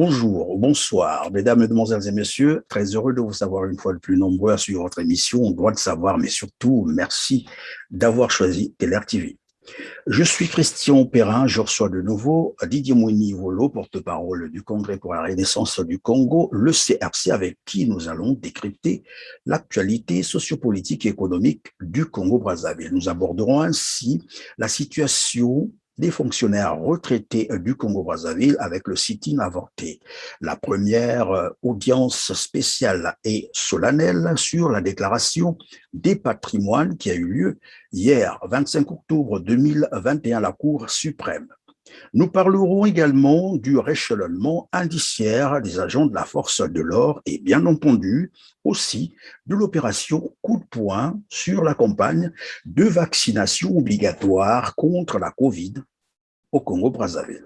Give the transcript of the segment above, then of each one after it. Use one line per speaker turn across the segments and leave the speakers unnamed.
Bonjour, bonsoir, mesdames, mesdemoiselles et messieurs. Très heureux de vous savoir une fois de plus nombreux à suivre votre émission. On doit le savoir, mais surtout, merci d'avoir choisi Teler TV. Je suis Christian Perrin, je reçois de nouveau Didier Mouni-Volo, porte-parole du Congrès pour la Renaissance du Congo, le CRC, avec qui nous allons décrypter l'actualité sociopolitique et économique du Congo-Brazzaville. Nous aborderons ainsi la situation des fonctionnaires retraités du Congo-Brazzaville avec le sit-in avorté. La première audience spéciale et solennelle sur la déclaration des patrimoines qui a eu lieu hier, 25 octobre 2021, à la Cour suprême. Nous parlerons également du rééchelonnement indiciaire des agents de la force de l'ordre et bien entendu aussi de l'opération coup de poing sur la campagne de vaccination obligatoire contre la Covid au Congo-Brazzaville.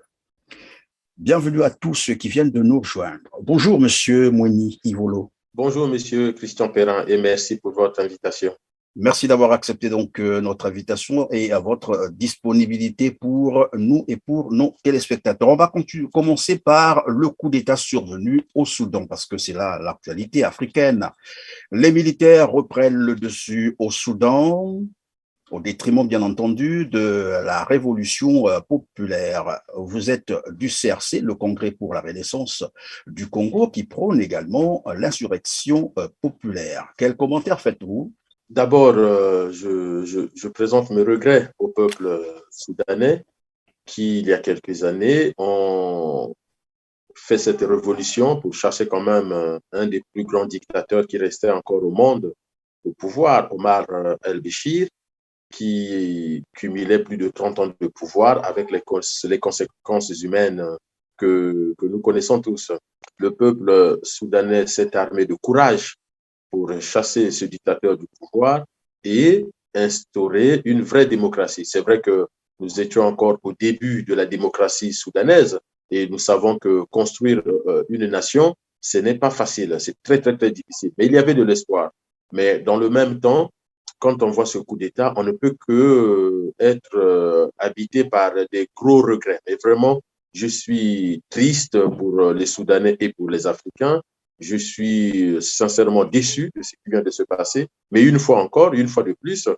Bienvenue à tous ceux qui viennent de nous rejoindre. Bonjour, monsieur Mouni-Ivolo.
Bonjour, monsieur Christian Perrin, et merci pour votre invitation.
Merci d'avoir accepté donc notre invitation et à votre disponibilité pour nous et pour nos téléspectateurs. On va commencer par le coup d'État survenu au Soudan parce que c'est là l'actualité africaine. Les militaires reprennent le dessus au Soudan au détriment, bien entendu, de la révolution populaire. Vous êtes du CRC, le Congrès pour la Renaissance du Congo, qui prône également l'insurrection populaire. Quel commentaire faites-vous?
D'abord, je présente mes regrets au peuple soudanais qui, il y a quelques années, ont fait cette révolution pour chercher quand même un des plus grands dictateurs qui restait encore au monde au pouvoir, Omar el-Béchir, qui cumulait plus de 30 ans de pouvoir avec les conséquences humaines que nous connaissons tous. Le peuple soudanais s'est armé de courage pour chasser ce dictateur du pouvoir et instaurer une vraie démocratie. C'est vrai que nous étions encore au début de la démocratie soudanaise et nous savons que construire une nation, ce n'est pas facile, c'est très, très, très difficile. Mais il y avait de l'espoir. Mais dans le même temps, quand on voit ce coup d'État, on ne peut que être habité par des gros regrets. Et vraiment, je suis triste pour les Soudanais et pour les Africains. Je suis sincèrement déçu de ce qui vient de se passer. Mais une fois encore, une fois de plus,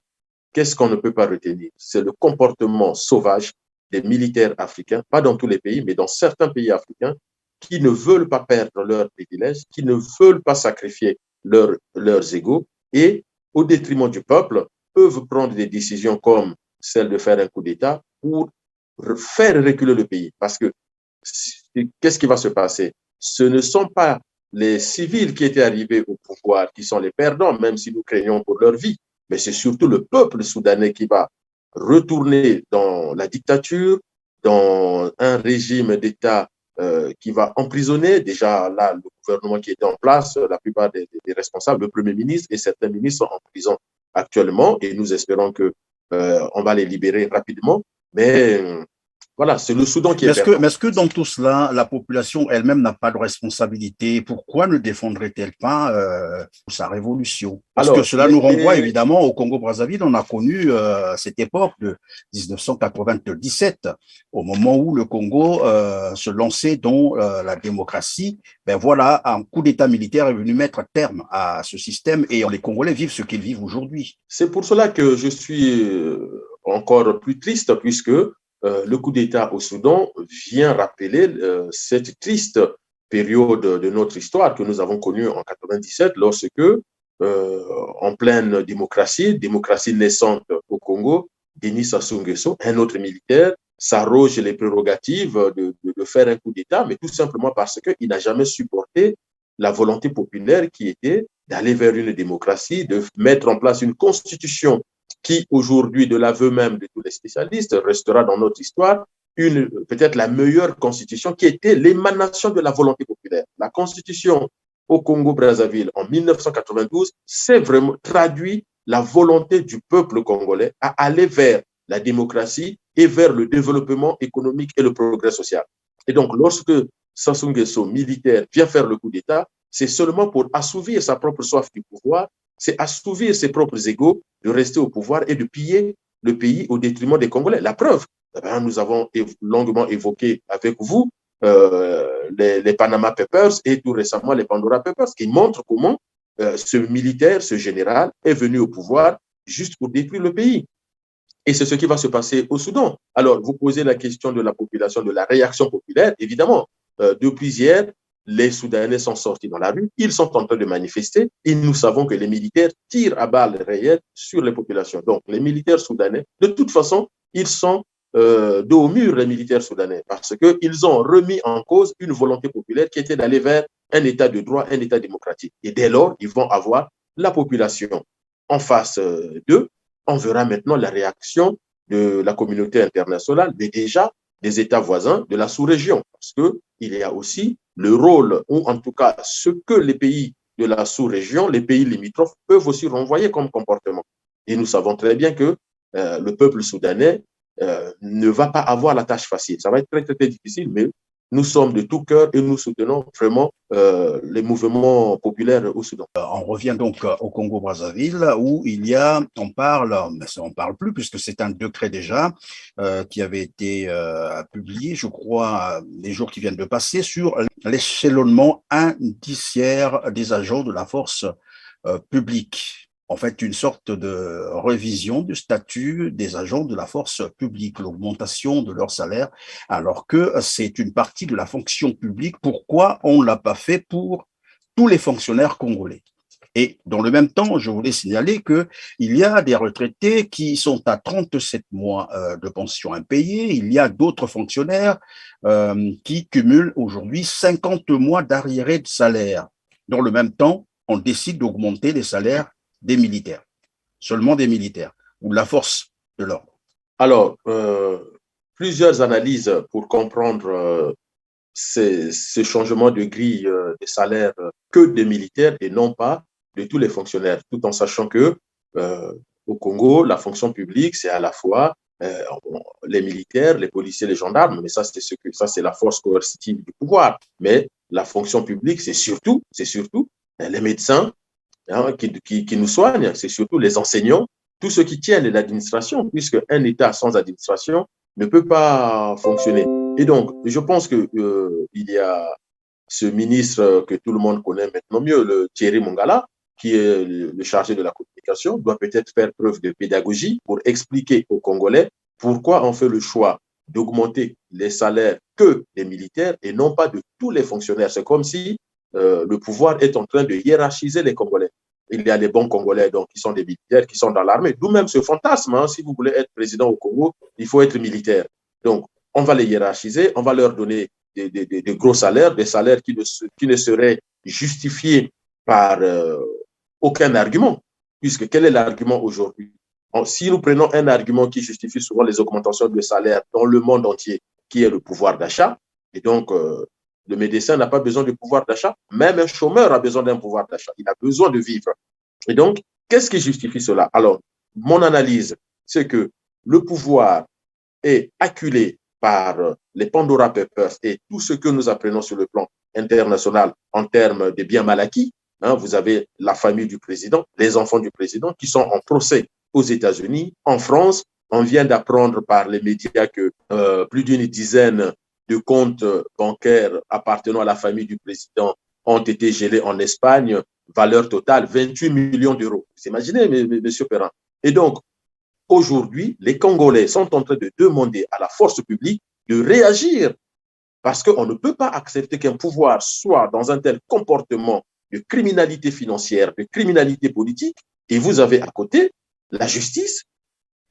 qu'est-ce qu'on ne peut pas retenir? C'est le comportement sauvage des militaires africains, pas dans tous les pays, mais dans certains pays africains, qui ne veulent pas perdre leurs privilèges, qui ne veulent pas sacrifier leurs égaux et, au détriment du peuple, peuvent prendre des décisions comme celle de faire un coup d'État pour faire reculer le pays. Parce que qu'est-ce qui va se passer? Ce ne sont pas les civils qui étaient arrivés au pouvoir qui sont les perdants, même si nous craignons pour leur vie, mais c'est surtout le peuple soudanais qui va retourner dans la dictature, dans un régime d'État qui va emprisonner déjà là le gouvernement qui était en place, la plupart des responsables, le Premier ministre et certains ministres sont en prison actuellement et nous espérons que on va les libérer rapidement. Mais voilà, c'est le Soudan qui est perdant.
Mais est-ce que dans tout cela, la population elle-même n'a pas de responsabilité? Pourquoi ne défendrait-elle pas sa révolution? Parce que cela nous renvoie évidemment au Congo-Brazzaville. On a connu cette époque de 1997, au moment où le Congo se lançait dans la démocratie. Ben voilà, un coup d'État militaire est venu mettre terme à ce système et les Congolais vivent ce qu'ils vivent aujourd'hui.
C'est pour cela que je suis encore plus triste puisque le coup d'État au Soudan vient rappeler cette triste période de notre histoire que nous avons connue en 97 lorsque, en pleine démocratie naissante au Congo, Denis Sassou Nguesso, un autre militaire, s'arroge les prérogatives de faire un coup d'État, mais tout simplement parce qu'il n'a jamais supporté la volonté populaire qui était d'aller vers une démocratie, de mettre en place une constitution qui aujourd'hui, de l'aveu même de tous les spécialistes, restera dans notre histoire peut-être la meilleure constitution qui était l'émanation de la volonté populaire. La constitution au Congo-Brazzaville en 1992, c'est vraiment traduit la volonté du peuple congolais à aller vers la démocratie et vers le développement économique et le progrès social. Et donc, lorsque Sassou Nguesso, militaire, vient faire le coup d'État, c'est seulement pour assouvir sa propre soif du pouvoir, c'est assouvir ses propres égos de rester au pouvoir et de piller le pays au détriment des Congolais. La preuve, nous avons longuement évoqué avec vous les Panama Papers et tout récemment les Pandora Papers, qui montrent comment ce militaire, ce général, est venu au pouvoir juste pour détruire le pays. Et c'est ce qui va se passer au Soudan. Alors, vous posez la question de la population, de la réaction populaire. Évidemment, depuis hier, les Soudanais sont sortis dans la rue, ils sont en train de manifester et nous savons que les militaires tirent à balles réelles sur les populations. Donc, les militaires soudanais, de toute façon, ils sont dos au mur, les militaires soudanais, parce qu'ils ont remis en cause une volonté populaire qui était d'aller vers un État de droit, un État démocratique. Et dès lors, ils vont avoir la population en face d'eux. On verra maintenant la réaction de la communauté internationale, mais déjà des États voisins de la sous-région, parce qu'il y a aussi le rôle, ou en tout cas ce que les pays de la sous-région, les pays limitrophes, peuvent aussi renvoyer comme comportement. Et nous savons très bien que le peuple soudanais ne va pas avoir la tâche facile. Ça va être très, très, très difficile, mais nous sommes de tout cœur et nous soutenons vraiment les mouvements populaires au Soudan.
On revient donc au Congo-Brazzaville où on parle, mais ça on parle plus puisque c'est un décret déjà qui avait été publié, je crois, les jours qui viennent de passer sur l'échelonnement indiciaire des agents de la force publique. En fait, une sorte de révision du statut des agents de la force publique, l'augmentation de leur salaire, alors que c'est une partie de la fonction publique. Pourquoi on ne l'a pas fait pour tous les fonctionnaires congolais? Et dans le même temps, je voulais signaler qu'il y a des retraités qui sont à 37 mois de pension impayée. Il y a d'autres fonctionnaires qui cumulent aujourd'hui 50 mois d'arriérés de salaire. Dans le même temps, on décide d'augmenter les salaires des militaires, seulement des militaires, ou de la force de l'ordre.
Alors, plusieurs analyses pour comprendre ces changements de grille de salaire que des militaires et non pas de tous les fonctionnaires, tout en sachant que au Congo, la fonction publique, c'est à la fois les militaires, les policiers, les gendarmes, mais ça, c'est la force coercitive du pouvoir. Mais la fonction publique, c'est surtout les médecins, hein, qui nous soignent, c'est surtout les enseignants, tous ceux qui tiennent l'administration, puisque un État sans administration ne peut pas fonctionner. Et donc, je pense qu'il y a ce ministre que tout le monde connaît maintenant mieux, le Thierry Mongala, qui est le chargé de la communication, doit peut-être faire preuve de pédagogie pour expliquer aux Congolais pourquoi on fait le choix d'augmenter les salaires que des militaires et non pas de tous les fonctionnaires. C'est comme si le pouvoir est en train de hiérarchiser les Congolais. Il y a les bons Congolais donc, qui sont des militaires, qui sont dans l'armée. D'où même ce fantasme, hein, si vous voulez être président au Congo, il faut être militaire. Donc, on va les hiérarchiser, on va leur donner des gros salaires, des salaires qui ne seraient justifiés par aucun argument. Puisque quel est l'argument aujourd'hui? Si nous prenons un argument qui justifie souvent les augmentations de salaire dans le monde entier, qui est le pouvoir d'achat, et donc le médecin n'a pas besoin de pouvoir d'achat, même un chômeur a besoin d'un pouvoir d'achat, il a besoin de vivre. Et donc, qu'est-ce qui justifie cela? Alors, mon analyse, c'est que le pouvoir est acculé par les Pandora Papers et tout ce que nous apprenons sur le plan international en termes de biens mal acquis. Hein, vous avez la famille du président, les enfants du président qui sont en procès aux États-Unis, en France. On vient d'apprendre par les médias que plus d'une dizaine de comptes bancaires appartenant à la famille du président ont été gelés en Espagne, valeur totale 28 millions d'euros. Vous imaginez, M. Perrin. Et donc, aujourd'hui, les Congolais sont en train de demander à la force publique de réagir parce qu'on ne peut pas accepter qu'un pouvoir soit dans un tel comportement de criminalité financière, de criminalité politique, et vous avez à côté la justice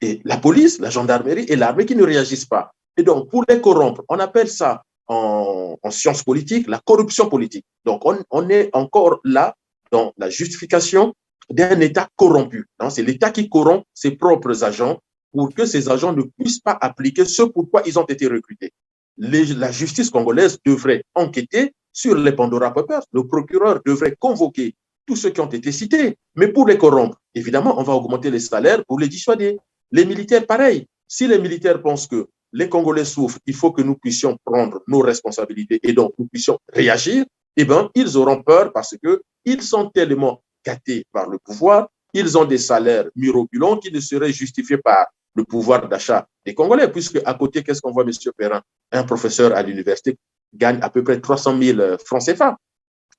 et la police, la gendarmerie et l'armée qui ne réagissent pas. Et donc, pour les corrompre, on appelle ça en sciences politiques la corruption politique. Donc, on est encore là dans la justification d'un État corrompu. C'est l'État qui corrompt ses propres agents pour que ces agents ne puissent pas appliquer ce pourquoi ils ont été recrutés. La justice congolaise devrait enquêter sur les Pandora Papers. Le procureur devrait convoquer tous ceux qui ont été cités. Mais pour les corrompre, évidemment, on va augmenter les salaires pour les dissuader. Les militaires, pareil. Si les militaires pensent que les Congolais souffrent, il faut que nous puissions prendre nos responsabilités et donc nous puissions réagir, eh bien, ils auront peur parce qu'ils sont tellement gâtés par le pouvoir, ils ont des salaires mirobolants qui ne seraient justifiés par le pouvoir d'achat des Congolais, puisque à côté, qu'est-ce qu'on voit, M. Perrin? Un professeur à l'université gagne à peu près 300 000 francs CFA.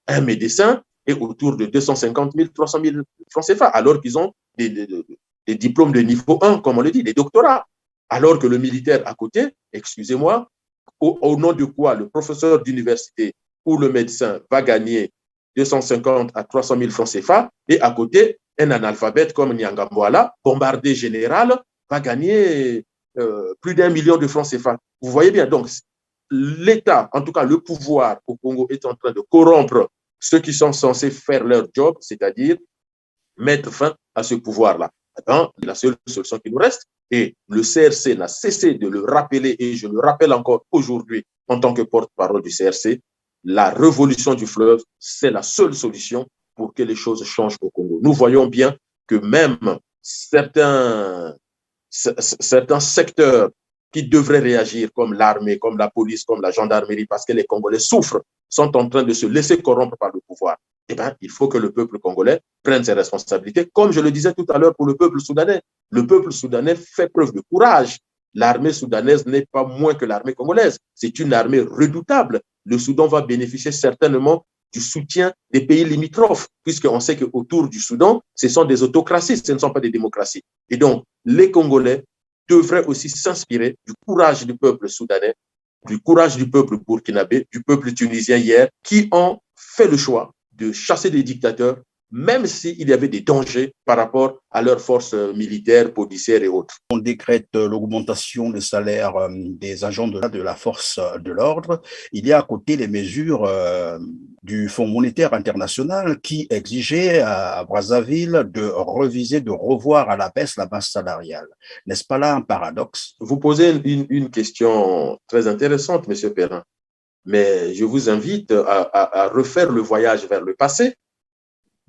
Un médecin est autour de 250 000, 300 000 francs CFA, alors qu'ils ont des diplômes de niveau 1, comme on le dit, des doctorats. Alors que le militaire à côté, excusez-moi, au nom de quoi le professeur d'université ou le médecin va gagner 250 à 300 000 francs CFA, et à côté, un analphabète comme Nyangamboala, bombardé général, va gagner plus d'1 million de francs CFA. Vous voyez bien, donc l'État, en tout cas le pouvoir au Congo, est en train de corrompre ceux qui sont censés faire leur job, c'est-à-dire mettre fin à ce pouvoir-là. La seule solution qui nous reste, et le CRC n'a cessé de le rappeler, et je le rappelle encore aujourd'hui en tant que porte-parole du CRC, la révolution du fleuve, c'est la seule solution pour que les choses changent au Congo. Nous voyons bien que même certains secteurs qui devraient réagir, comme l'armée, comme la police, comme la gendarmerie, parce que les Congolais souffrent, sont en train de se laisser corrompre par le pouvoir. Eh bien, il faut que le peuple congolais prenne ses responsabilités, comme je le disais tout à l'heure pour le peuple soudanais. Le peuple soudanais fait preuve de courage. L'armée soudanaise n'est pas moins que l'armée congolaise. C'est une armée redoutable. Le Soudan va bénéficier certainement du soutien des pays limitrophes, puisqu'on sait qu'autour du Soudan, ce sont des autocraties, ce ne sont pas des démocraties. Et donc, les Congolais devraient aussi s'inspirer du courage du peuple soudanais, du courage du peuple burkinabé, du peuple tunisien hier, qui ont fait le choix de chasser des dictateurs, même s'il y avait des dangers par rapport à leurs forces militaires, policières et autres.
On décrète l'augmentation des salaires des agents de la force de l'ordre. Il y a à côté les mesures du Fonds monétaire international qui exigeait à Brazzaville de reviser, de revoir à la baisse la masse salariale. N'est-ce pas là un paradoxe?
Vous posez une question très intéressante, M. Perrin, mais je vous invite à refaire le voyage vers le passé.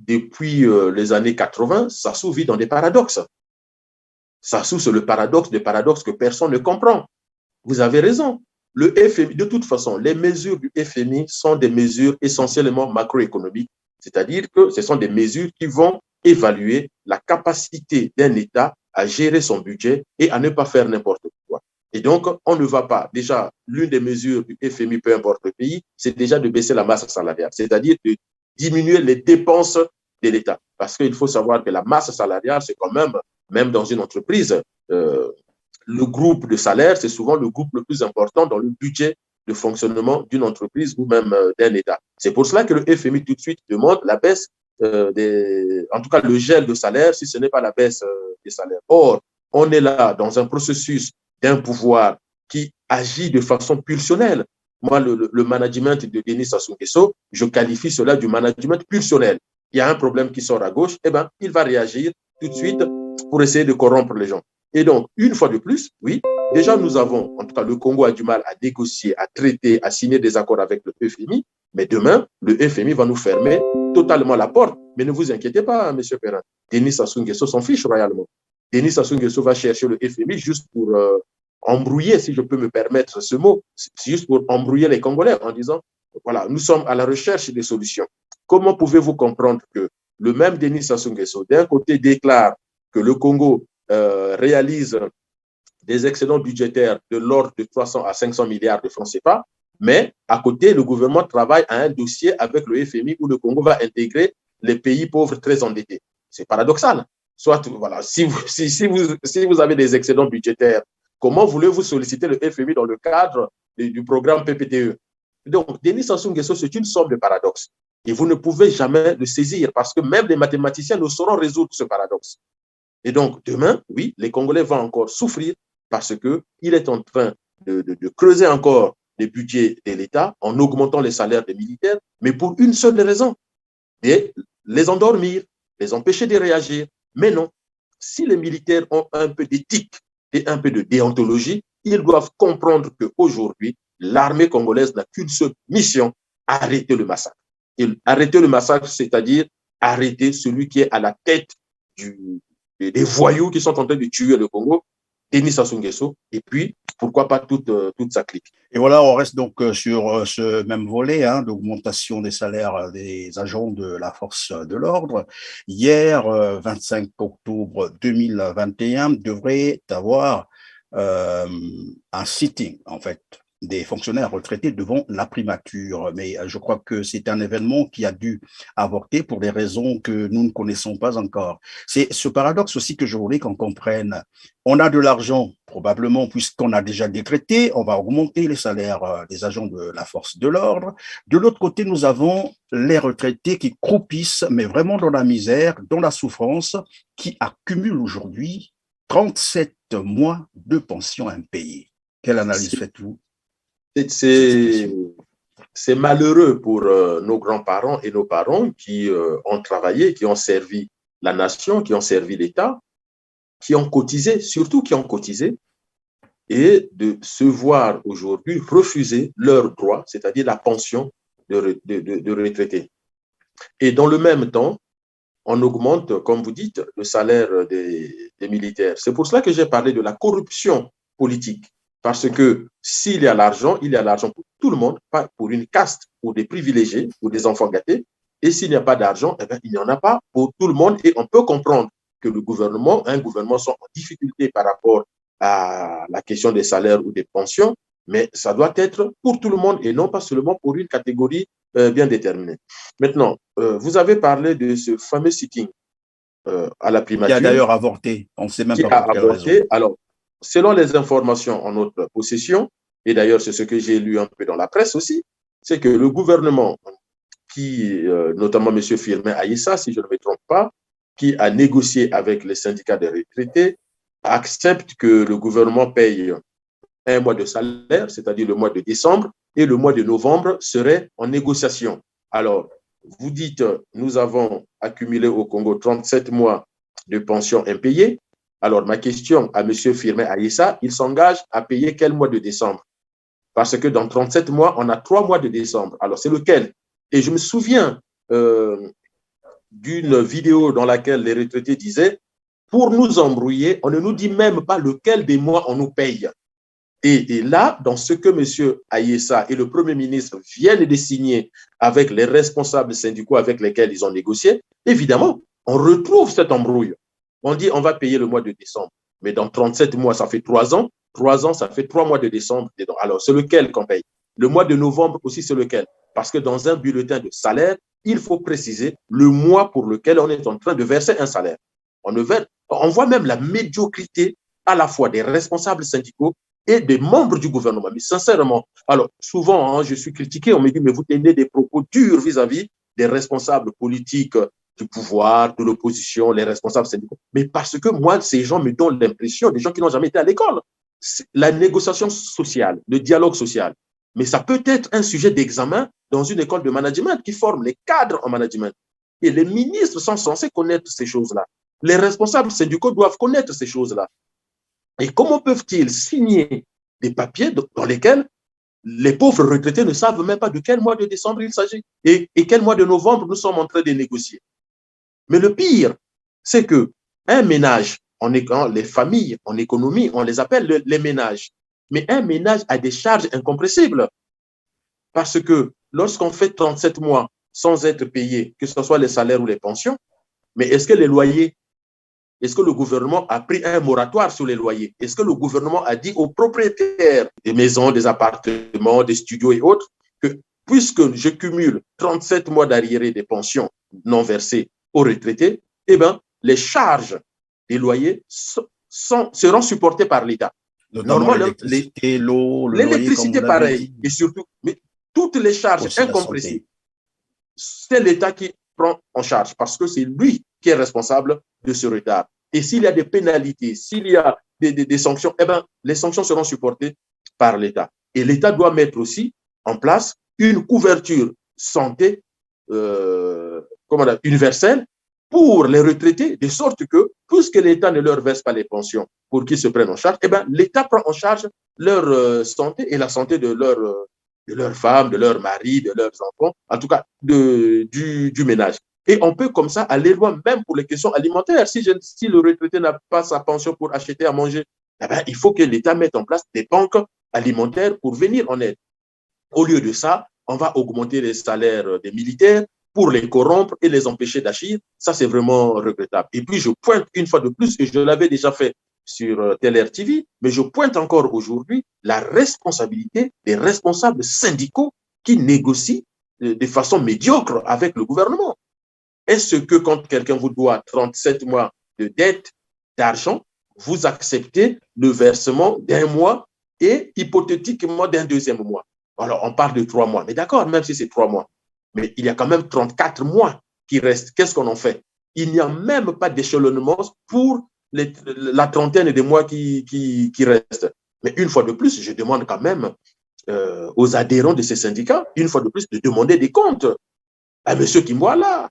Depuis les années 80, Sassou vit dans des paradoxes. Sassou, c'est le paradoxe des paradoxes que personne ne comprend. Vous avez raison. Le FMI, de toute façon, les mesures du FMI sont des mesures essentiellement macroéconomiques, c'est-à-dire que ce sont des mesures qui vont évaluer la capacité d'un État à gérer son budget et à ne pas faire n'importe quoi. Et donc, on ne va pas, déjà, l'une des mesures du FMI, peu importe le pays, c'est déjà de baisser la masse salariale, c'est-à-dire de diminuer les dépenses de l'État. Parce qu'il faut savoir que la masse salariale, c'est quand même dans une entreprise, le groupe de salaire, c'est souvent le groupe le plus important dans le budget de fonctionnement d'une entreprise ou même d'un État. C'est pour cela que le FMI tout de suite demande la baisse en tout cas le gel de salaire, si ce n'est pas la baisse des salaires. Or, on est là dans un processus d'un pouvoir qui agit de façon pulsionnelle. Moi, le management de Denis Sassou Nguesso, je qualifie cela du management pulsionnel. Il y a un problème qui sort à gauche, eh ben, il va réagir tout de suite pour essayer de corrompre les gens. Et donc, une fois de plus, oui, déjà nous avons, en tout cas le Congo a du mal à négocier, à traiter, à signer des accords avec le FMI, mais demain, le FMI va nous fermer totalement la porte. Mais ne vous inquiétez pas, M. Perrin, Denis Sassou Nguesso s'en fiche royalement. Denis Sassou Nguesso va chercher le FMI juste pour embrouiller, si je peux me permettre ce mot, juste pour embrouiller les Congolais en disant, voilà, nous sommes à la recherche des solutions. Comment pouvez-vous comprendre que le même Denis Sassou Nguesso, d'un côté, déclare que le Congo réalise des excédents budgétaires de l'ordre de 300 à 500 milliards de francs CFA, mais à côté, le gouvernement travaille à un dossier avec le FMI où le Congo va intégrer les pays pauvres très endettés. C'est paradoxal. Soit, voilà, si vous avez des excédents budgétaires, comment voulez-vous solliciter le FMI dans le cadre du programme PPTE? Donc, Denis Sassou Nguesso, c'est une sorte de paradoxe. Et vous ne pouvez jamais le saisir parce que même les mathématiciens ne sauront résoudre ce paradoxe. Et donc, demain, oui, les Congolais vont encore souffrir parce qu'il est en train de creuser encore les budgets de l'État en augmentant les salaires des militaires, mais pour une seule raison, les endormir, les empêcher de réagir. Mais non, si les militaires ont un peu d'éthique et un peu de déontologie, ils doivent comprendre qu'aujourd'hui, l'armée congolaise n'a qu'une seule mission, arrêter le massacre. Et arrêter le massacre, c'est-à-dire arrêter celui qui est à la tête des voyous qui sont en train de tuer le Congo, Denis Sassou Nguesso, et puis, pourquoi pas toute sa clique.
Et voilà, on reste donc sur ce même volet d'augmentation des salaires des agents de la force de l'ordre. Hier, 25 octobre 2021, devrait avoir un sitting, en fait, des fonctionnaires retraités devant la primature. Mais je crois que c'est un événement qui a dû avorter pour des raisons que nous ne connaissons pas encore. C'est ce paradoxe aussi que je voulais qu'on comprenne. On a de l'argent, probablement, puisqu'on a déjà décrété, on va augmenter les salaires des agents de la force de l'ordre. De l'autre côté, nous avons les retraités qui croupissent, mais vraiment dans la misère, dans la souffrance, qui accumulent aujourd'hui 37 mois de pension impayée. Quelle analyse faites-vous?
C'est malheureux pour nos grands-parents et nos parents qui ont travaillé, qui ont servi la nation, qui ont servi l'État, qui ont cotisé, surtout qui ont cotisé, et de se voir aujourd'hui refuser leurs droits, c'est-à-dire la pension de retraité. Et dans le même temps, on augmente, comme vous dites, le salaire des militaires. C'est pour cela que j'ai parlé de la corruption politique. Parce que s'il y a l'argent, il y a l'argent pour tout le monde, pas pour une caste, pour des privilégiés, pour des enfants gâtés. Et s'il n'y a pas d'argent, eh bien, il n'y en a pas pour tout le monde. Et on peut comprendre que un gouvernement soit en difficulté par rapport à la question des salaires ou des pensions, mais ça doit être pour tout le monde et non pas seulement pour une catégorie bien déterminée. Maintenant, vous avez parlé de ce fameux sitting à la primature.
Qui a d'ailleurs avorté. On ne sait même
pas pour quelle raison. Alors, selon les informations en notre possession, et d'ailleurs c'est ce que j'ai lu un peu dans la presse aussi, c'est que le gouvernement qui, notamment M. Firmin Aïssa, si je ne me trompe pas, qui a négocié avec les syndicats des retraités, accepte que le gouvernement paye un mois de salaire, c'est-à-dire le mois de décembre, et le mois de novembre serait en négociation. Alors, vous dites, nous avons accumulé au Congo 37 mois de pension impayée. Alors, ma question à M. Firmin Aïssa, il s'engage à payer quel mois de décembre? Parce que dans 37 mois, on a 3 mois de décembre. Alors, c'est lequel? Et je me souviens d'une vidéo dans laquelle les retraités disaient, pour nous embrouiller, on ne nous dit même pas lequel des mois on nous paye. Et là, dans ce que M. Aïssa et le Premier ministre viennent de signer avec les responsables syndicaux avec lesquels ils ont négocié, évidemment, on retrouve cette embrouille. On dit on va payer le mois de décembre, mais dans 37 mois, ça fait 3 ans. 3 ans, ça fait 3 mois de décembre. Alors, c'est lequel qu'on paye? Le mois de novembre aussi, c'est lequel? Parce que dans un bulletin de salaire, il faut préciser le mois pour lequel on est en train de verser un salaire. On voit même la médiocrité à la fois des responsables syndicaux et des membres du gouvernement. Mais sincèrement, alors souvent, je suis critiqué, on me dit, mais vous tenez des propos durs vis-à-vis des responsables politiques du pouvoir, de l'opposition, les responsables syndicaux. Mais parce que moi, ces gens me donnent l'impression, des gens qui n'ont jamais été à l'école, la négociation sociale, le dialogue social. Mais ça peut être un sujet d'examen dans une école de management qui forme les cadres en management. Et les ministres sont censés connaître ces choses-là. Les responsables syndicaux doivent connaître ces choses-là. Et comment peuvent-ils signer des papiers dans lesquels les pauvres retraités ne savent même pas de quel mois de décembre il s'agit et quel mois de novembre nous sommes en train de négocier? Mais le pire, c'est qu'un ménage, les familles en économie, on les appelle les ménages. Mais un ménage a des charges incompressibles. Parce que lorsqu'on fait 37 mois sans être payé, que ce soit les salaires ou les pensions, mais est-ce que les loyers, est-ce que le gouvernement a pris un moratoire sur les loyers? Est-ce que le gouvernement a dit aux propriétaires des maisons, des appartements, des studios et autres que puisque je cumule 37 mois d'arriérés des pensions non versées aux retraités, eh bien, les charges des loyers seront supportées par l'État.
Normalement, l'électricité, l'eau, le loyer,
l'électricité, pareil. Et surtout, mais toutes les charges incompressibles, c'est l'État qui prend en charge parce que c'est lui qui est responsable de ce retard. Et s'il y a des pénalités, s'il y a des sanctions, eh bien, les sanctions seront supportées par l'État. Et l'État doit mettre aussi en place une couverture santé universelle pour les retraités, de sorte que, puisque l'État ne leur verse pas les pensions pour qu'ils se prennent en charge, eh bien, l'État prend en charge leur santé et la santé de leurs femmes, de leurs maris, de leurs enfants, en tout cas du ménage. Et on peut comme ça aller loin, même pour les questions alimentaires. Si le retraité n'a pas sa pension pour acheter à manger, eh bien, il faut que l'État mette en place des banques alimentaires pour venir en aide. Au lieu de ça, on va augmenter les salaires des militaires pour les corrompre et les empêcher d'agir. Ça, c'est vraiment regrettable. Et puis, je pointe une fois de plus, et je l'avais déjà fait sur Teler TV, mais je pointe encore aujourd'hui la responsabilité des responsables syndicaux qui négocient de façon médiocre avec le gouvernement. Est-ce que quand quelqu'un vous doit 37 mois de dette d'argent, vous acceptez le versement d'un mois et hypothétiquement d'un deuxième mois? Alors, on parle de 3 mois, mais d'accord, même si c'est 3 mois, mais il y a quand même 34 mois qui restent. Qu'est-ce qu'on en fait? Il n'y a même pas d'échelonnement pour la trentaine de mois qui restent. Mais une fois de plus, je demande quand même aux adhérents de ces syndicats, une fois de plus, de demander des comptes à M. Kimwala,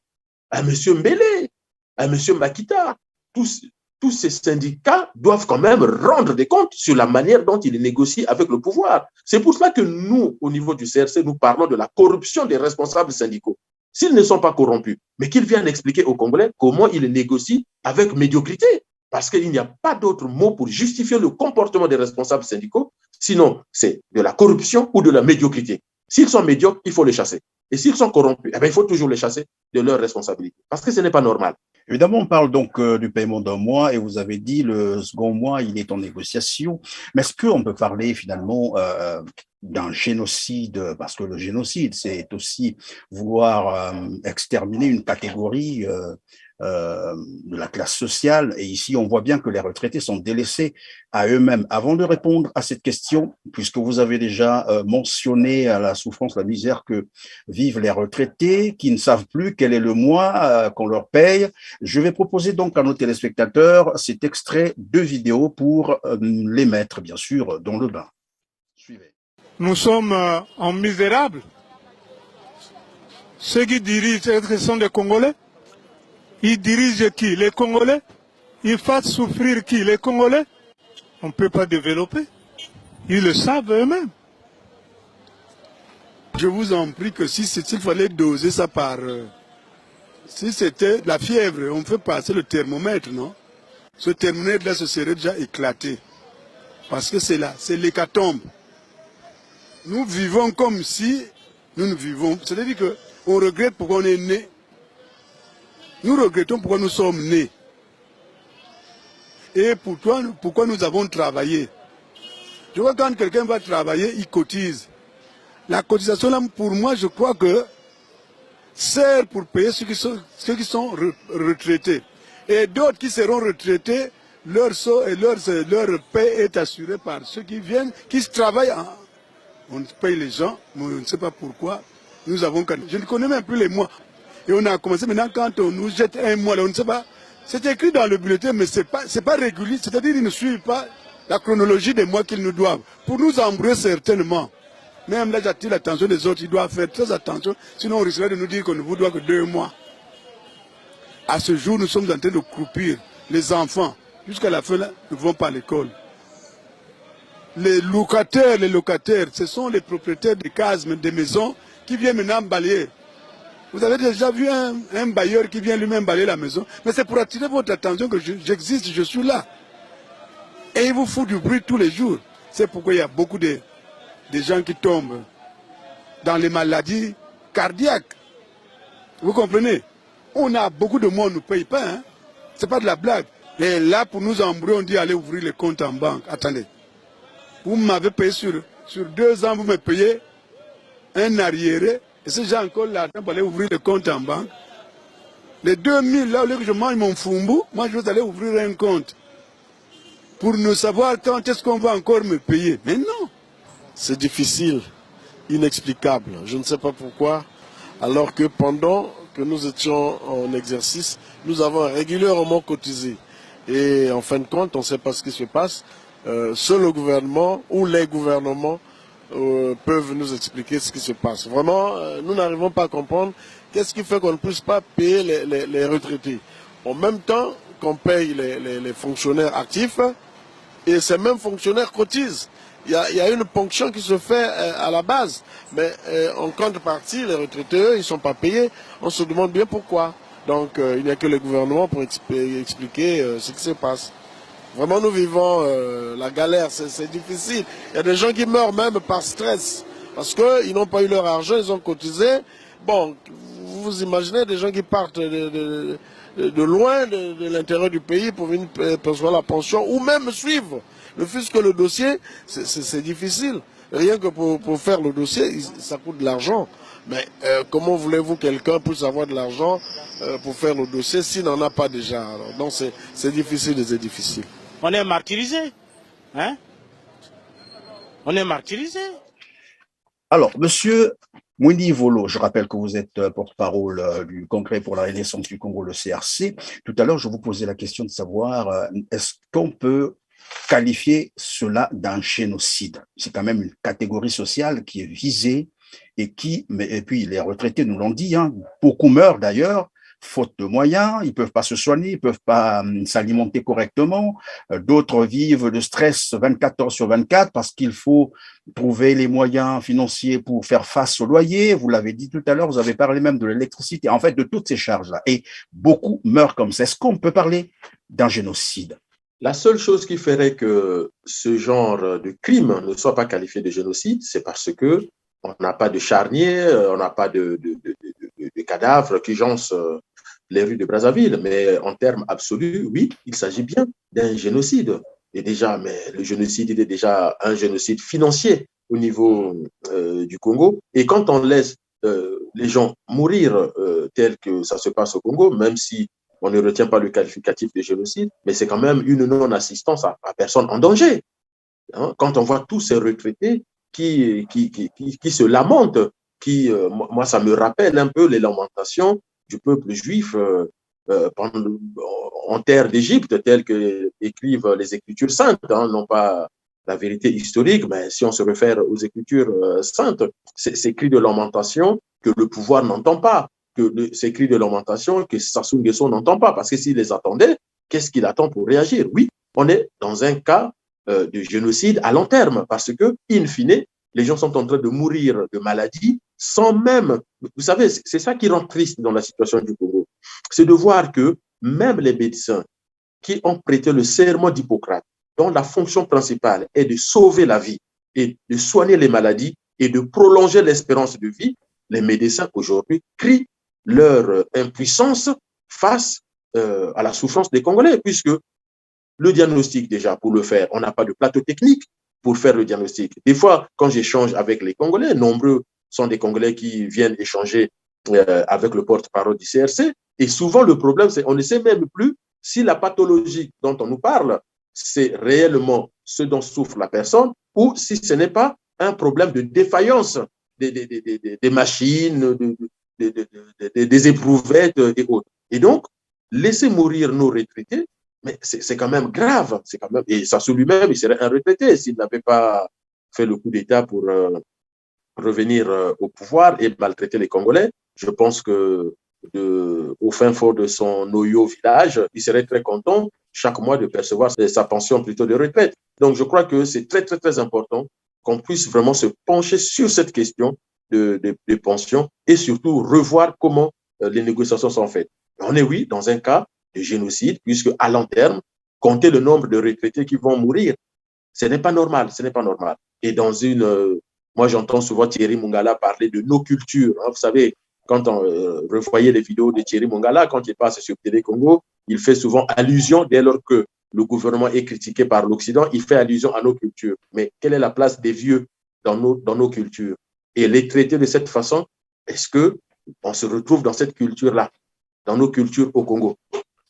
à M. Mbele, à M. Makita. Tous ces syndicats doivent quand même rendre des comptes sur la manière dont ils négocient avec le pouvoir. C'est pour cela que nous, au niveau du CRC, nous parlons de la corruption des responsables syndicaux. S'ils ne sont pas corrompus, mais qu'ils viennent expliquer aux Congolais comment ils négocient avec médiocrité. Parce qu'il n'y a pas d'autre mot pour justifier le comportement des responsables syndicaux, sinon c'est de la corruption ou de la médiocrité. S'ils sont médiocres, il faut les chasser. Et s'ils sont corrompus, il faut toujours les chasser de leurs responsabilités. Parce que ce n'est pas normal.
Évidemment, on parle donc du paiement d'un mois et vous avez dit le second mois, il est en négociation. Mais est-ce qu'on peut parler finalement d'un génocide? Parce que le génocide, c'est aussi vouloir exterminer une catégorie de la classe sociale. Et ici, on voit bien que les retraités sont délaissés à eux-mêmes. Avant de répondre à cette question, puisque vous avez déjà mentionné la souffrance, la misère que vivent les retraités, qui ne savent plus quel est le mois qu'on leur paye, je vais proposer donc à nos téléspectateurs cet extrait de vidéo pour les mettre, bien sûr, dans le bain. Suivez.
Nous sommes en misérables. Ceux qui dirigent sont des Congolais. Ils dirigent qui? Les Congolais. Ils font souffrir qui? Les Congolais. On ne peut pas développer. Ils le savent eux-mêmes. Je vous en prie que s'il fallait doser ça par... si c'était la fièvre, on fait passer le thermomètre, non? Ce thermomètre-là se serait déjà éclaté. Parce que c'est là, c'est l'hécatombe. Nous vivons comme si nous ne vivons. C'est-à-dire qu'on regrette pourquoi on est né. Nous regrettons pourquoi nous sommes nés. Et pourquoi nous avons travaillé. Je vois quand quelqu'un va travailler, il cotise. La cotisation, là, pour moi, je crois que sert pour payer ceux qui sont retraités. Et d'autres qui seront retraités, leur paie est assurée par ceux qui viennent, qui travaillent. On paye les gens, mais on ne sait pas pourquoi. Nous avons... Je ne connais même plus les mois. Et on a commencé maintenant, quand on nous jette un mois, là, on ne sait pas. C'est écrit dans le bulletin, mais ce n'est pas régulier. C'est-à-dire qu'ils ne suivent pas la chronologie des mois qu'ils nous doivent. Pour nous embrouiller certainement. Même là, j'attire l'attention des autres, ils doivent faire très attention. Sinon, on risquerait de nous dire qu'on ne vous doit que 2 mois. À ce jour, nous sommes en train de croupir. Les enfants, jusqu'à la fin, là, ne vont pas à l'école. Les locataires, ce sont les propriétaires des cases, des maisons, qui viennent maintenant balayer. Vous avez déjà vu un bailleur qui vient lui-même balayer la maison. Mais c'est pour attirer votre attention que j'existe, je suis là. Et il vous fout du bruit tous les jours. C'est pourquoi il y a beaucoup de gens qui tombent dans les maladies cardiaques. Vous comprenez? On a beaucoup de mois, on ne nous paye pas. Hein? Ce n'est pas de la blague. Et là, pour nous embrouiller, on dit allez ouvrir les comptes en banque. Attendez. Vous m'avez payé sur 2 ans, vous me payez un arriéré. Et si j'ai encore l'argent pour aller ouvrir le compte en banque, les 2000 là, au lieu que je mange mon fumbu, moi je vais aller ouvrir un compte. Pour nous savoir quand est-ce qu'on va encore me payer. Mais non.
C'est difficile, inexplicable. Je ne sais pas pourquoi. Alors que pendant que nous étions en exercice, nous avons régulièrement cotisé. Et en fin de compte, on ne sait pas ce qui se passe. Seul le gouvernement ou les gouvernements peuvent nous expliquer ce qui se passe. Vraiment, nous n'arrivons pas à comprendre qu'est-ce qui fait qu'on ne puisse pas payer les retraités. En même temps qu'on paye les fonctionnaires actifs, et ces mêmes fonctionnaires cotisent. Il y a une ponction qui se fait à la base, mais en contrepartie, les retraités, eux, ils ne sont pas payés. On se demande bien pourquoi. Donc, il n'y a que le gouvernement pour expliquer ce qui se passe. Vraiment, nous vivons la galère, c'est difficile. Il y a des gens qui meurent même par stress, parce qu'ils n'ont pas eu leur argent, ils ont cotisé. Bon, vous imaginez des gens qui partent de loin de l'intérieur du pays pour venir percevoir la pension ou même suivre. Le fisc, le dossier, c'est difficile. Rien que pour faire le dossier, ça coûte de l'argent. Mais comment voulez-vous quelqu'un puisse avoir de l'argent pour faire le dossier s'il n'en a pas déjà? Alors, donc c'est difficile, c'est difficile.
On est martyrisé. Hein? On est martyrisé.
Alors, monsieur Mwindi Volo, je rappelle que vous êtes porte-parole du Congrès pour la Renaissance du Congo, le CRC. Tout à l'heure, je vous posais la question de savoir est-ce qu'on peut qualifier cela d'un génocide? C'est quand même une catégorie sociale qui est visée et puis les retraités nous l'ont dit, hein, beaucoup meurent d'ailleurs, faute de moyens, ils peuvent pas se soigner, ils peuvent pas s'alimenter correctement. D'autres vivent le stress 24 heures sur 24 parce qu'il faut trouver les moyens financiers pour faire face au loyer. Vous l'avez dit tout à l'heure, vous avez parlé même de l'électricité, en fait de toutes ces charges-là. Et beaucoup meurent comme ça. Est-ce qu'on peut parler d'un génocide?
La seule chose qui ferait que ce genre de crime ne soit pas qualifié de génocide, c'est parce que on n'a pas de charniers, on n'a pas de cadavres qui jonchent les rues de Brazzaville. Mais en termes absolus, oui, il s'agit bien d'un génocide. Et déjà, mais le génocide, il est déjà un génocide financier au niveau du Congo. Et quand on laisse les gens mourir tel que ça se passe au Congo, même si on ne retient pas le qualificatif de génocide, mais c'est quand même une non-assistance à personne en danger. Hein? Quand on voit tous ces retraités qui se lamentent, moi, ça me rappelle un peu les lamentations du peuple juif en terre d'Égypte, telles que écrivent les Écritures saintes, hein, non pas la vérité historique, mais si on se réfère aux Écritures saintes, ces cris de lamentation que le pouvoir n'entend pas, ces cris de lamentation que Sassou Nguesso n'entend pas, parce que s'il les attendait, qu'est-ce qu'il attend pour réagir? Oui, on est dans un cas de génocide à long terme, parce que, in fine, les gens sont en train de mourir de maladies sans même... Vous savez, c'est ça qui rend triste dans la situation du Congo. C'est de voir que même les médecins qui ont prêté le serment d'Hippocrate, dont la fonction principale est de sauver la vie et de soigner les maladies et de prolonger l'espérance de vie, les médecins aujourd'hui crient leur impuissance face à la souffrance des Congolais, puisque le diagnostic, déjà, pour le faire, on n'a pas de plateau technique pour faire le diagnostic. Des fois, quand j'échange avec les Congolais, nombreux sont des Congolais qui viennent échanger avec le porte-parole du CRC, et souvent le problème, c'est qu'on ne sait même plus si la pathologie dont on nous parle, c'est réellement ce dont souffre la personne, ou si ce n'est pas un problème de défaillance des machines, des éprouvettes et autres. Et donc, laisser mourir nos retraités, mais c'est quand même grave. C'est quand même, et Sassou lui-même, il serait un retraité s'il n'avait pas fait le coup d'État pour revenir au pouvoir et maltraiter les Congolais. Je pense que au fin fond de son Oyo village, il serait très content chaque mois de percevoir sa pension plutôt de retraite. Donc, je crois que c'est très, très, très important qu'on puisse vraiment se pencher sur cette question de pension et surtout revoir comment les négociations sont faites. On est, oui, dans un cas de génocide, puisque à long terme, compter le nombre de retraités qui vont mourir, ce n'est pas normal, ce n'est pas normal. Et dans moi j'entends souvent Thierry Mongala parler de nos cultures. Hein, vous savez, quand on revoyait les vidéos de Thierry Mongala, quand il passe sur Télé Congo, il fait souvent allusion, dès lors que le gouvernement est critiqué par l'Occident, il fait allusion à nos cultures. Mais quelle est la place des vieux dans nos cultures? Et les traiter de cette façon, est-ce qu'on se retrouve dans cette culture-là, dans nos cultures au Congo?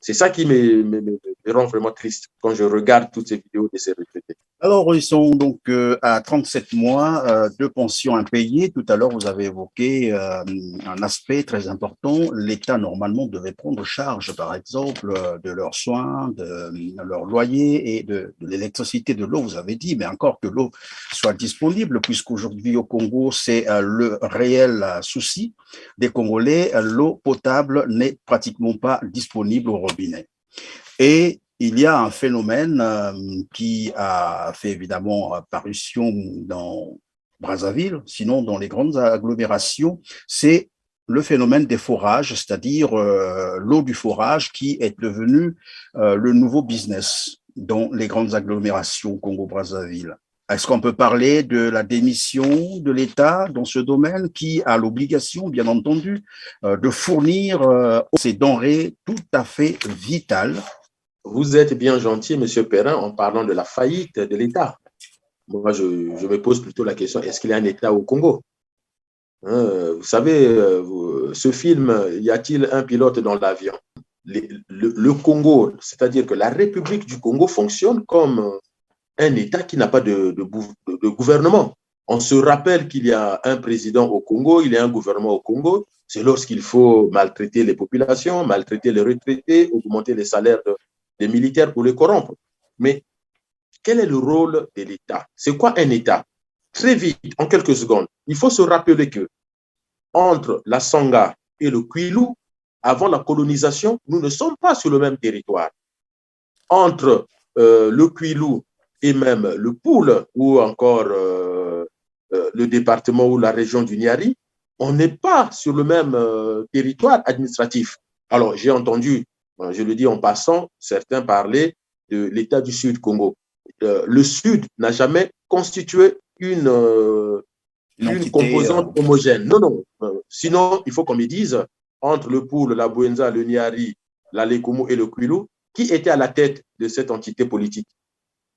C'est ça qui me rend vraiment triste quand je regarde toutes ces vidéos de ces retraités.
Alors, ils sont donc à 37 mois de pension impayée. Tout à l'heure, vous avez évoqué un aspect très important. L'État, normalement, devait prendre charge, par exemple, de leurs soins, de leur loyer et de l'électricité, de l'eau, vous avez dit, mais encore que l'eau soit disponible, puisqu'aujourd'hui, au Congo, c'est le réel souci des Congolais. L'eau potable n'est pratiquement pas disponible au robinet. Et il y a un phénomène qui a fait évidemment apparition dans Brazzaville, sinon dans les grandes agglomérations, c'est le phénomène des forages, c'est-à-dire l'eau du forage qui est devenu le nouveau business dans les grandes agglomérations Congo-Brazzaville. Est-ce qu'on peut parler de la démission de l'État dans ce domaine qui a l'obligation, bien entendu, de fournir ces denrées tout à fait vitales?
Vous êtes bien gentil, Monsieur Perrin, en parlant de la faillite de l'État. Moi, je me pose plutôt la question, est-ce qu'il y a un État au Congo? Vous savez, ce film, y a-t-il un pilote dans l'avion? Le Congo, c'est-à-dire que la République du Congo fonctionne comme un État qui n'a pas de gouvernement. On se rappelle qu'il y a un président au Congo, il y a un gouvernement au Congo. C'est lorsqu'il faut maltraiter les populations, maltraiter les retraités, augmenter les salaires des militaires pour les corrompre. Mais quel est le rôle de l'État? C'est quoi un État? Très vite, en quelques secondes, il faut se rappeler que entre la Sangha et le Kwilu, avant la colonisation, nous ne sommes pas sur le même territoire. Entre le Kwilu et même le Poul, ou encore le département ou la région du Niari, on n'est pas sur le même territoire administratif. Alors, j'ai entendu, je le dis en passant, certains parler de l'État du Sud-Congo. Le Sud n'a jamais constitué une composante homogène. Non, non. Sinon, il faut qu'on me dise, entre le Poul, la Bouenza, le Niari, la Lekomo et le Kwilu, qui était à la tête de cette entité politique?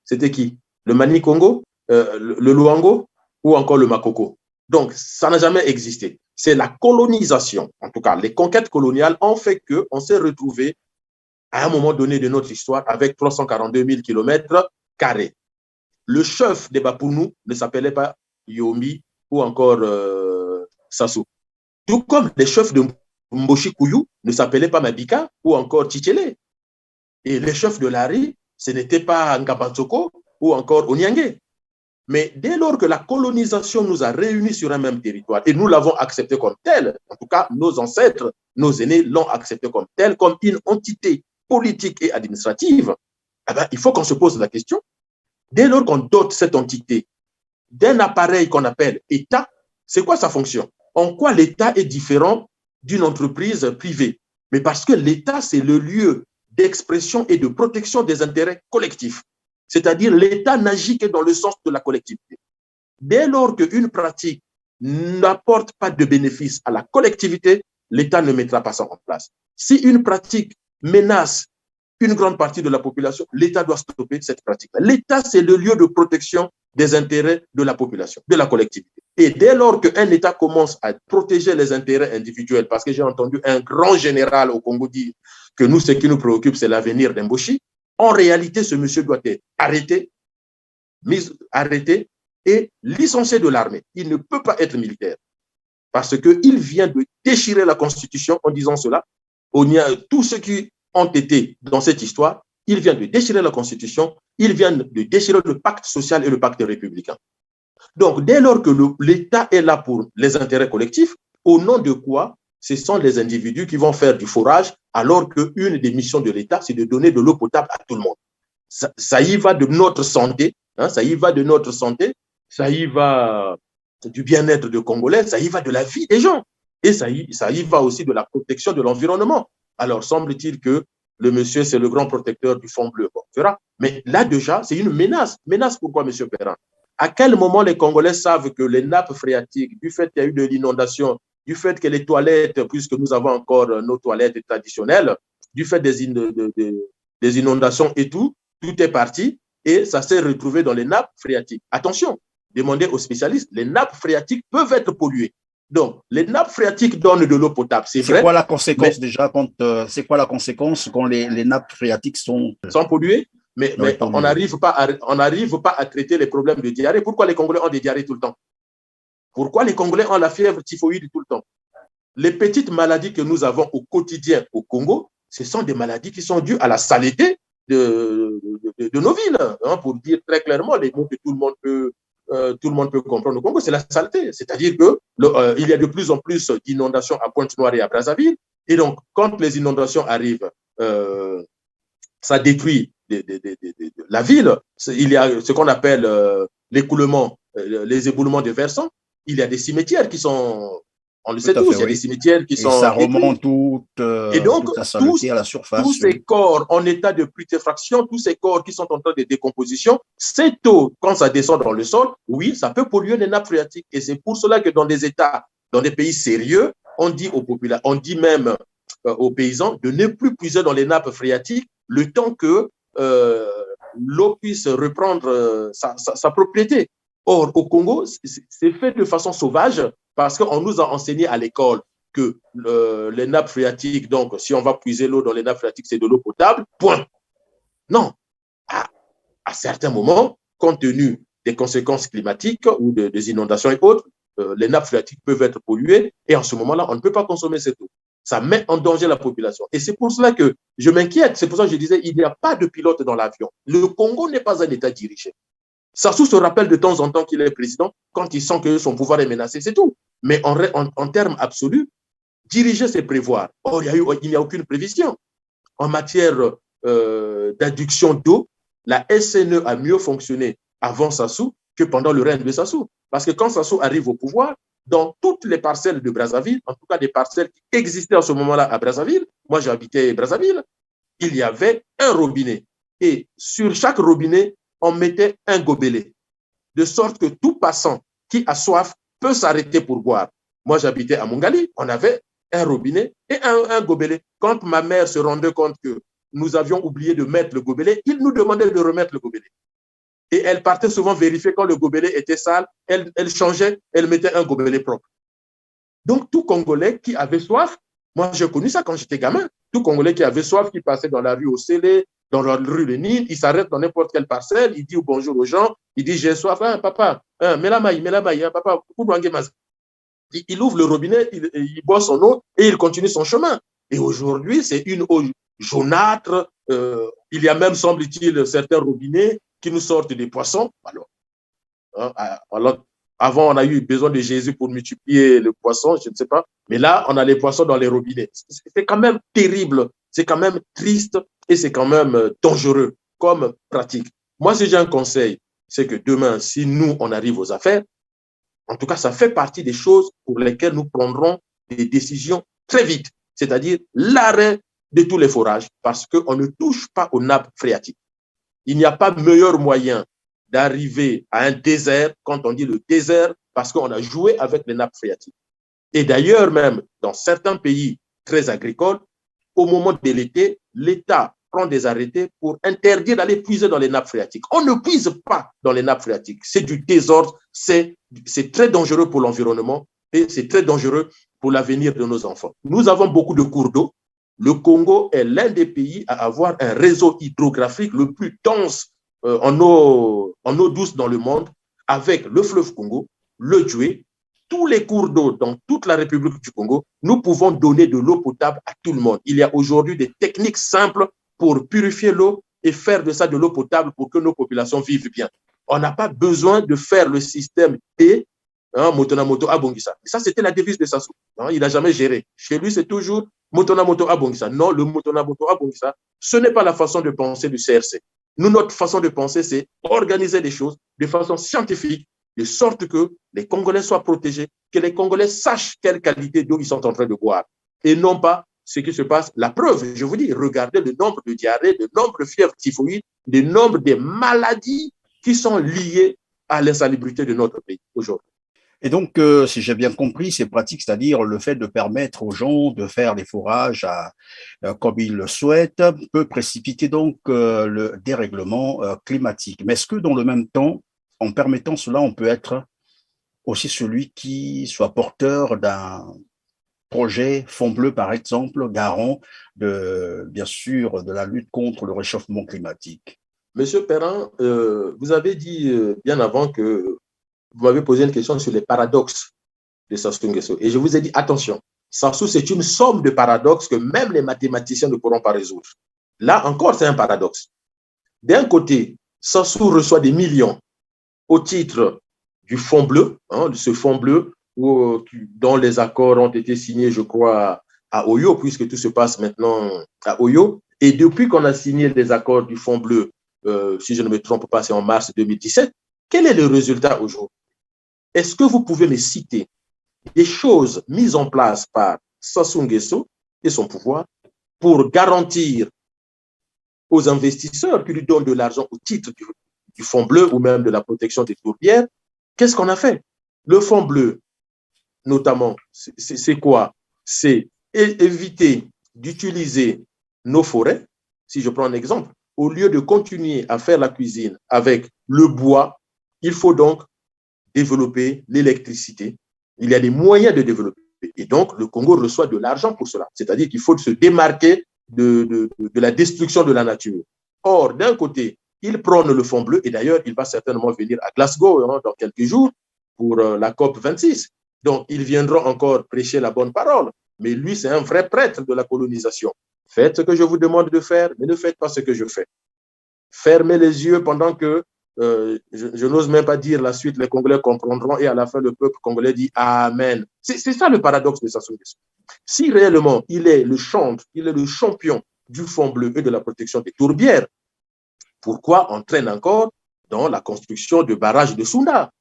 C'était qui? Le Mani-Congo, le Luango ou encore le Makoko? Donc, ça n'a jamais existé. C'est la colonisation, en tout cas, les conquêtes coloniales ont fait qu'on s'est retrouvé à un moment donné de notre histoire avec 342 000 kilomètres carrés. Le chef des Bapounou ne s'appelait pas Yomi ou encore Sassou. Tout comme les chefs de Mboshi Kouyou ne s'appelaient pas Mabika ou encore Tchichele. Et les chefs de Lari, ce n'était pas Ngabatsoko ou encore Onyangé. Mais dès lors que la colonisation nous a réunis sur un même territoire, et nous l'avons accepté comme tel, en tout cas nos ancêtres, nos aînés l'ont accepté comme tel, comme une entité politique et administrative, eh bien, il faut qu'on se pose la question, dès lors qu'on dote cette entité d'un appareil qu'on appelle État, c'est quoi sa fonction? En quoi l'État est différent d'une entreprise privée? Mais parce que l'État, c'est le lieu d'expression et de protection des intérêts collectifs. C'est-à-dire l'État n'agit que dans le sens de la collectivité. Dès lors qu'une pratique n'apporte pas de bénéfice à la collectivité, l'État ne mettra pas ça en place. Si une pratique menace une grande partie de la population, l'État doit stopper cette pratique. L'État, c'est le lieu de protection des intérêts de la population, de la collectivité. Et dès lors qu'un État commence à protéger les intérêts individuels, parce que j'ai entendu un grand général au Congo dire que nous, ce qui nous préoccupe, c'est l'avenir d'Mboshi, en réalité, ce monsieur doit être arrêté et licencié de l'armée. Il ne peut pas être militaire parce qu'il vient de déchirer la Constitution en disant cela. Tous ceux qui ont été dans cette histoire, il vient de déchirer la Constitution, il vient de déchirer le pacte social et le pacte républicain. Donc, dès lors que l'État est là pour les intérêts collectifs, au nom de quoi ce sont les individus qui vont faire du forage, alors qu'une des missions de l'État, c'est de donner de l'eau potable à tout le monde. Ça y va de notre santé, hein, ça y va de notre santé, ça y va du bien-être des Congolais, ça y va de la vie des gens. Et ça y va aussi de la protection de l'environnement. Alors, semble-t-il que le monsieur, c'est le grand protecteur du fond bleu. Bon, verra. Mais là, déjà, c'est une menace. Menace pourquoi, monsieur Perrin? À quel moment les Congolais savent que les nappes phréatiques, du fait qu'il y a eu de l'inondation, du fait que les toilettes, puisque nous avons encore nos toilettes traditionnelles, du fait des inondations et tout est parti et ça s'est retrouvé dans les nappes phréatiques. Attention, demandez aux spécialistes, les nappes phréatiques peuvent être polluées. Donc, les nappes phréatiques donnent de l'eau potable, c'est vrai.
C'est quoi la conséquence déjà c'est quoi la conséquence quand les nappes phréatiques sont
polluées? Mais on n'arrive pas à traiter les problèmes de diarrhée. Pourquoi les Congolais ont des diarrhées tout le temps? Pourquoi les Congolais ont la fièvre typhoïde tout le temps? Les petites maladies que nous avons au quotidien au Congo, ce sont des maladies qui sont dues à la saleté de nos villes. Hein, pour dire très clairement les mots que tout le monde peut comprendre au Congo, c'est la saleté. C'est-à-dire qu'il y a de plus en plus d'inondations à Pointe-Noire et à Brazzaville. Et donc, quand les inondations arrivent, ça détruit la ville. Il y a ce qu'on appelle l'écoulement, les éboulements de versants. Il y a des cimetières qui sont On le sait
Tout à
tous,
fait,
il y a des
oui.
cimetières qui
Et
sont
ça
détruits.
remonte
Et donc,
toute la
tous,
saleté à la surface.
tous ces corps en état de putréfaction, tous ces corps qui sont en train de décomposition, cette eau, quand ça descend dans le sol, oui, ça peut polluer les nappes phréatiques. Et c'est pour cela que dans des États, dans des pays sérieux, on dit aux populations, on dit même aux paysans de ne plus puiser dans les nappes phréatiques le temps que l'eau puisse reprendre sa propriété. Or, au Congo, c'est fait de façon sauvage parce qu'on nous a enseigné à l'école que les nappes phréatiques, donc si on va puiser l'eau dans les nappes phréatiques, c'est de l'eau potable, point. Non. À certains moments, compte tenu des conséquences climatiques ou des inondations et autres, les nappes phréatiques peuvent être polluées et en ce moment-là, on ne peut pas consommer cette eau. Ça met en danger la population. Et c'est pour cela que je m'inquiète. C'est pour ça que je disais, il n'y a pas de pilote dans l'avion. Le Congo n'est pas un État dirigé. Sassou se rappelle de temps en temps qu'il est président quand il sent que son pouvoir est menacé, c'est tout. Mais en termes absolus, diriger, c'est prévoir. Or, il n'y a aucune prévision. En matière d'adduction d'eau, la SNE a mieux fonctionné avant Sassou que pendant le règne de Sassou. Parce que quand Sassou arrive au pouvoir, dans toutes les parcelles de Brazzaville, en tout cas des parcelles qui existaient à ce moment-là à Brazzaville, moi j'habitais Brazzaville, il y avait un robinet. Et sur chaque robinet, on mettait un gobelet. De sorte que tout passant qui a soif peut s'arrêter pour boire. Moi j'habitais à Mongali, on avait un robinet et un gobelet. Quand ma mère se rendait compte que nous avions oublié de mettre le gobelet, il nous demandait de remettre le gobelet. Et elle partait souvent vérifier quand le gobelet était sale, elle changeait, elle mettait un gobelet propre. Donc, tout Congolais qui avait soif, moi j'ai connu ça quand j'étais gamin, tout Congolais qui avait soif, qui passait dans la rue au Célé, dans la rue de Nîmes, il s'arrête dans n'importe quelle parcelle, il dit bonjour aux gens, il dit j'ai soif, ah, papa, mets la maille, papa, il ouvre le robinet, il boit son eau et il continue son chemin. Et aujourd'hui, c'est une eau jaunâtre. Il y a même, semble-t-il, certains robinets qui nous sortent des poissons. Alors, avant, on a eu besoin de Jésus pour multiplier le poisson, je ne sais pas. Mais là, on a les poissons dans les robinets. C'est quand même terrible, c'est quand même triste et c'est quand même dangereux comme pratique. Moi, si j'ai un conseil, c'est que demain, si nous, on arrive aux affaires, en tout cas, ça fait partie des choses pour lesquelles nous prendrons des décisions très vite, c'est-à-dire l'arrêt de tous les forages parce qu'on ne touche pas aux nappes phréatiques. Il n'y a pas meilleur moyen d'arriver à un désert, quand on dit le désert, parce qu'on a joué avec les nappes phréatiques. Et d'ailleurs, même dans certains pays très agricoles, au moment de l'été, l'État prend des arrêtés pour interdire d'aller puiser dans les nappes phréatiques. On ne puise pas dans les nappes phréatiques. C'est du désordre, c'est très dangereux pour l'environnement et c'est très dangereux pour l'avenir de nos enfants. Nous avons beaucoup de cours d'eau. Le Congo est l'un des pays à avoir un réseau hydrographique le plus dense en eau douce dans le monde, avec le fleuve Congo, le Djoué, tous les cours d'eau dans toute la République du Congo. Nous pouvons donner de l'eau potable à tout le monde. Il y a aujourd'hui des techniques simples pour purifier l'eau et faire de ça de l'eau potable pour que nos populations vivent bien. On n'a pas besoin de faire le système T, Motona Moto Abongisa. Ça, c'était la devise de Sassou. Il n'a jamais géré. Chez lui, c'est toujours Motona Moto Abongisa. Non, le Motona Moto Abongisa, ce n'est pas la façon de penser du CRC. Nous, notre façon de penser, c'est organiser les choses de façon scientifique, de sorte que les Congolais soient protégés, que les Congolais sachent quelle qualité d'eau ils sont en train de boire. Et non pas ce qui se passe. La preuve, je vous dis, regardez le nombre de diarrhées, le nombre de fièvres typhoïdes, le nombre de maladies qui sont liées à l'insalubrité de notre pays aujourd'hui.
Et donc, si j'ai bien compris, c'est pratique, c'est-à-dire le fait de permettre aux gens de faire les forages comme ils le souhaitent, peut précipiter donc le dérèglement climatique. Mais est-ce que dans le même temps, en permettant cela, on peut être aussi celui qui soit porteur d'un projet Fonds Bleu, par exemple, garant bien sûr, de la lutte contre le réchauffement climatique?
Monsieur Perrin, vous avez dit bien avant que vous m'avez posé une question sur les paradoxes de Sassou Nguesso. Et je vous ai dit, attention, Sassou, c'est une somme de paradoxes que même les mathématiciens ne pourront pas résoudre. Là encore, c'est un paradoxe. D'un côté, Sassou reçoit des millions au titre du Fonds Bleu, ce Fonds Bleu dont les accords ont été signés, je crois, à Oyo, puisque tout se passe maintenant à Oyo. Et depuis qu'on a signé les accords du Fonds Bleu, si je ne me trompe pas, c'est en mars 2017, quel est le résultat aujourd'hui? Est-ce que vous pouvez me citer des choses mises en place par Sassou Nguesso et son pouvoir pour garantir aux investisseurs qui lui donnent de l'argent au titre du fonds bleu ou même de la protection des tourbières. Qu'est-ce qu'on a fait? Le fonds bleu, notamment, c'est quoi? C'est éviter d'utiliser nos forêts. Si je prends un exemple, au lieu de continuer à faire la cuisine avec le bois, il faut donc développer l'électricité. Il y a des moyens de développer. Et donc, le Congo reçoit de l'argent pour cela. C'est-à-dire qu'il faut se démarquer de la destruction de la nature. Or, d'un côté, il prône le fonds bleu, et d'ailleurs, il va certainement venir à Glasgow dans quelques jours pour la COP 26. Donc, ils viendront encore prêcher la bonne parole. Mais lui, c'est un vrai prêtre de la colonisation. Faites ce que je vous demande de faire, mais ne faites pas ce que je fais. Fermez les yeux pendant que, je n'ose même pas dire la suite, les Congolais comprendront, et à la fin, le peuple congolais dit Amen. C'est ça le paradoxe de Sassou Nguesso. Si réellement il est le champion du fonds bleu et de la protection des tourbières, pourquoi on traîne encore dans la construction de barrages de Sounda?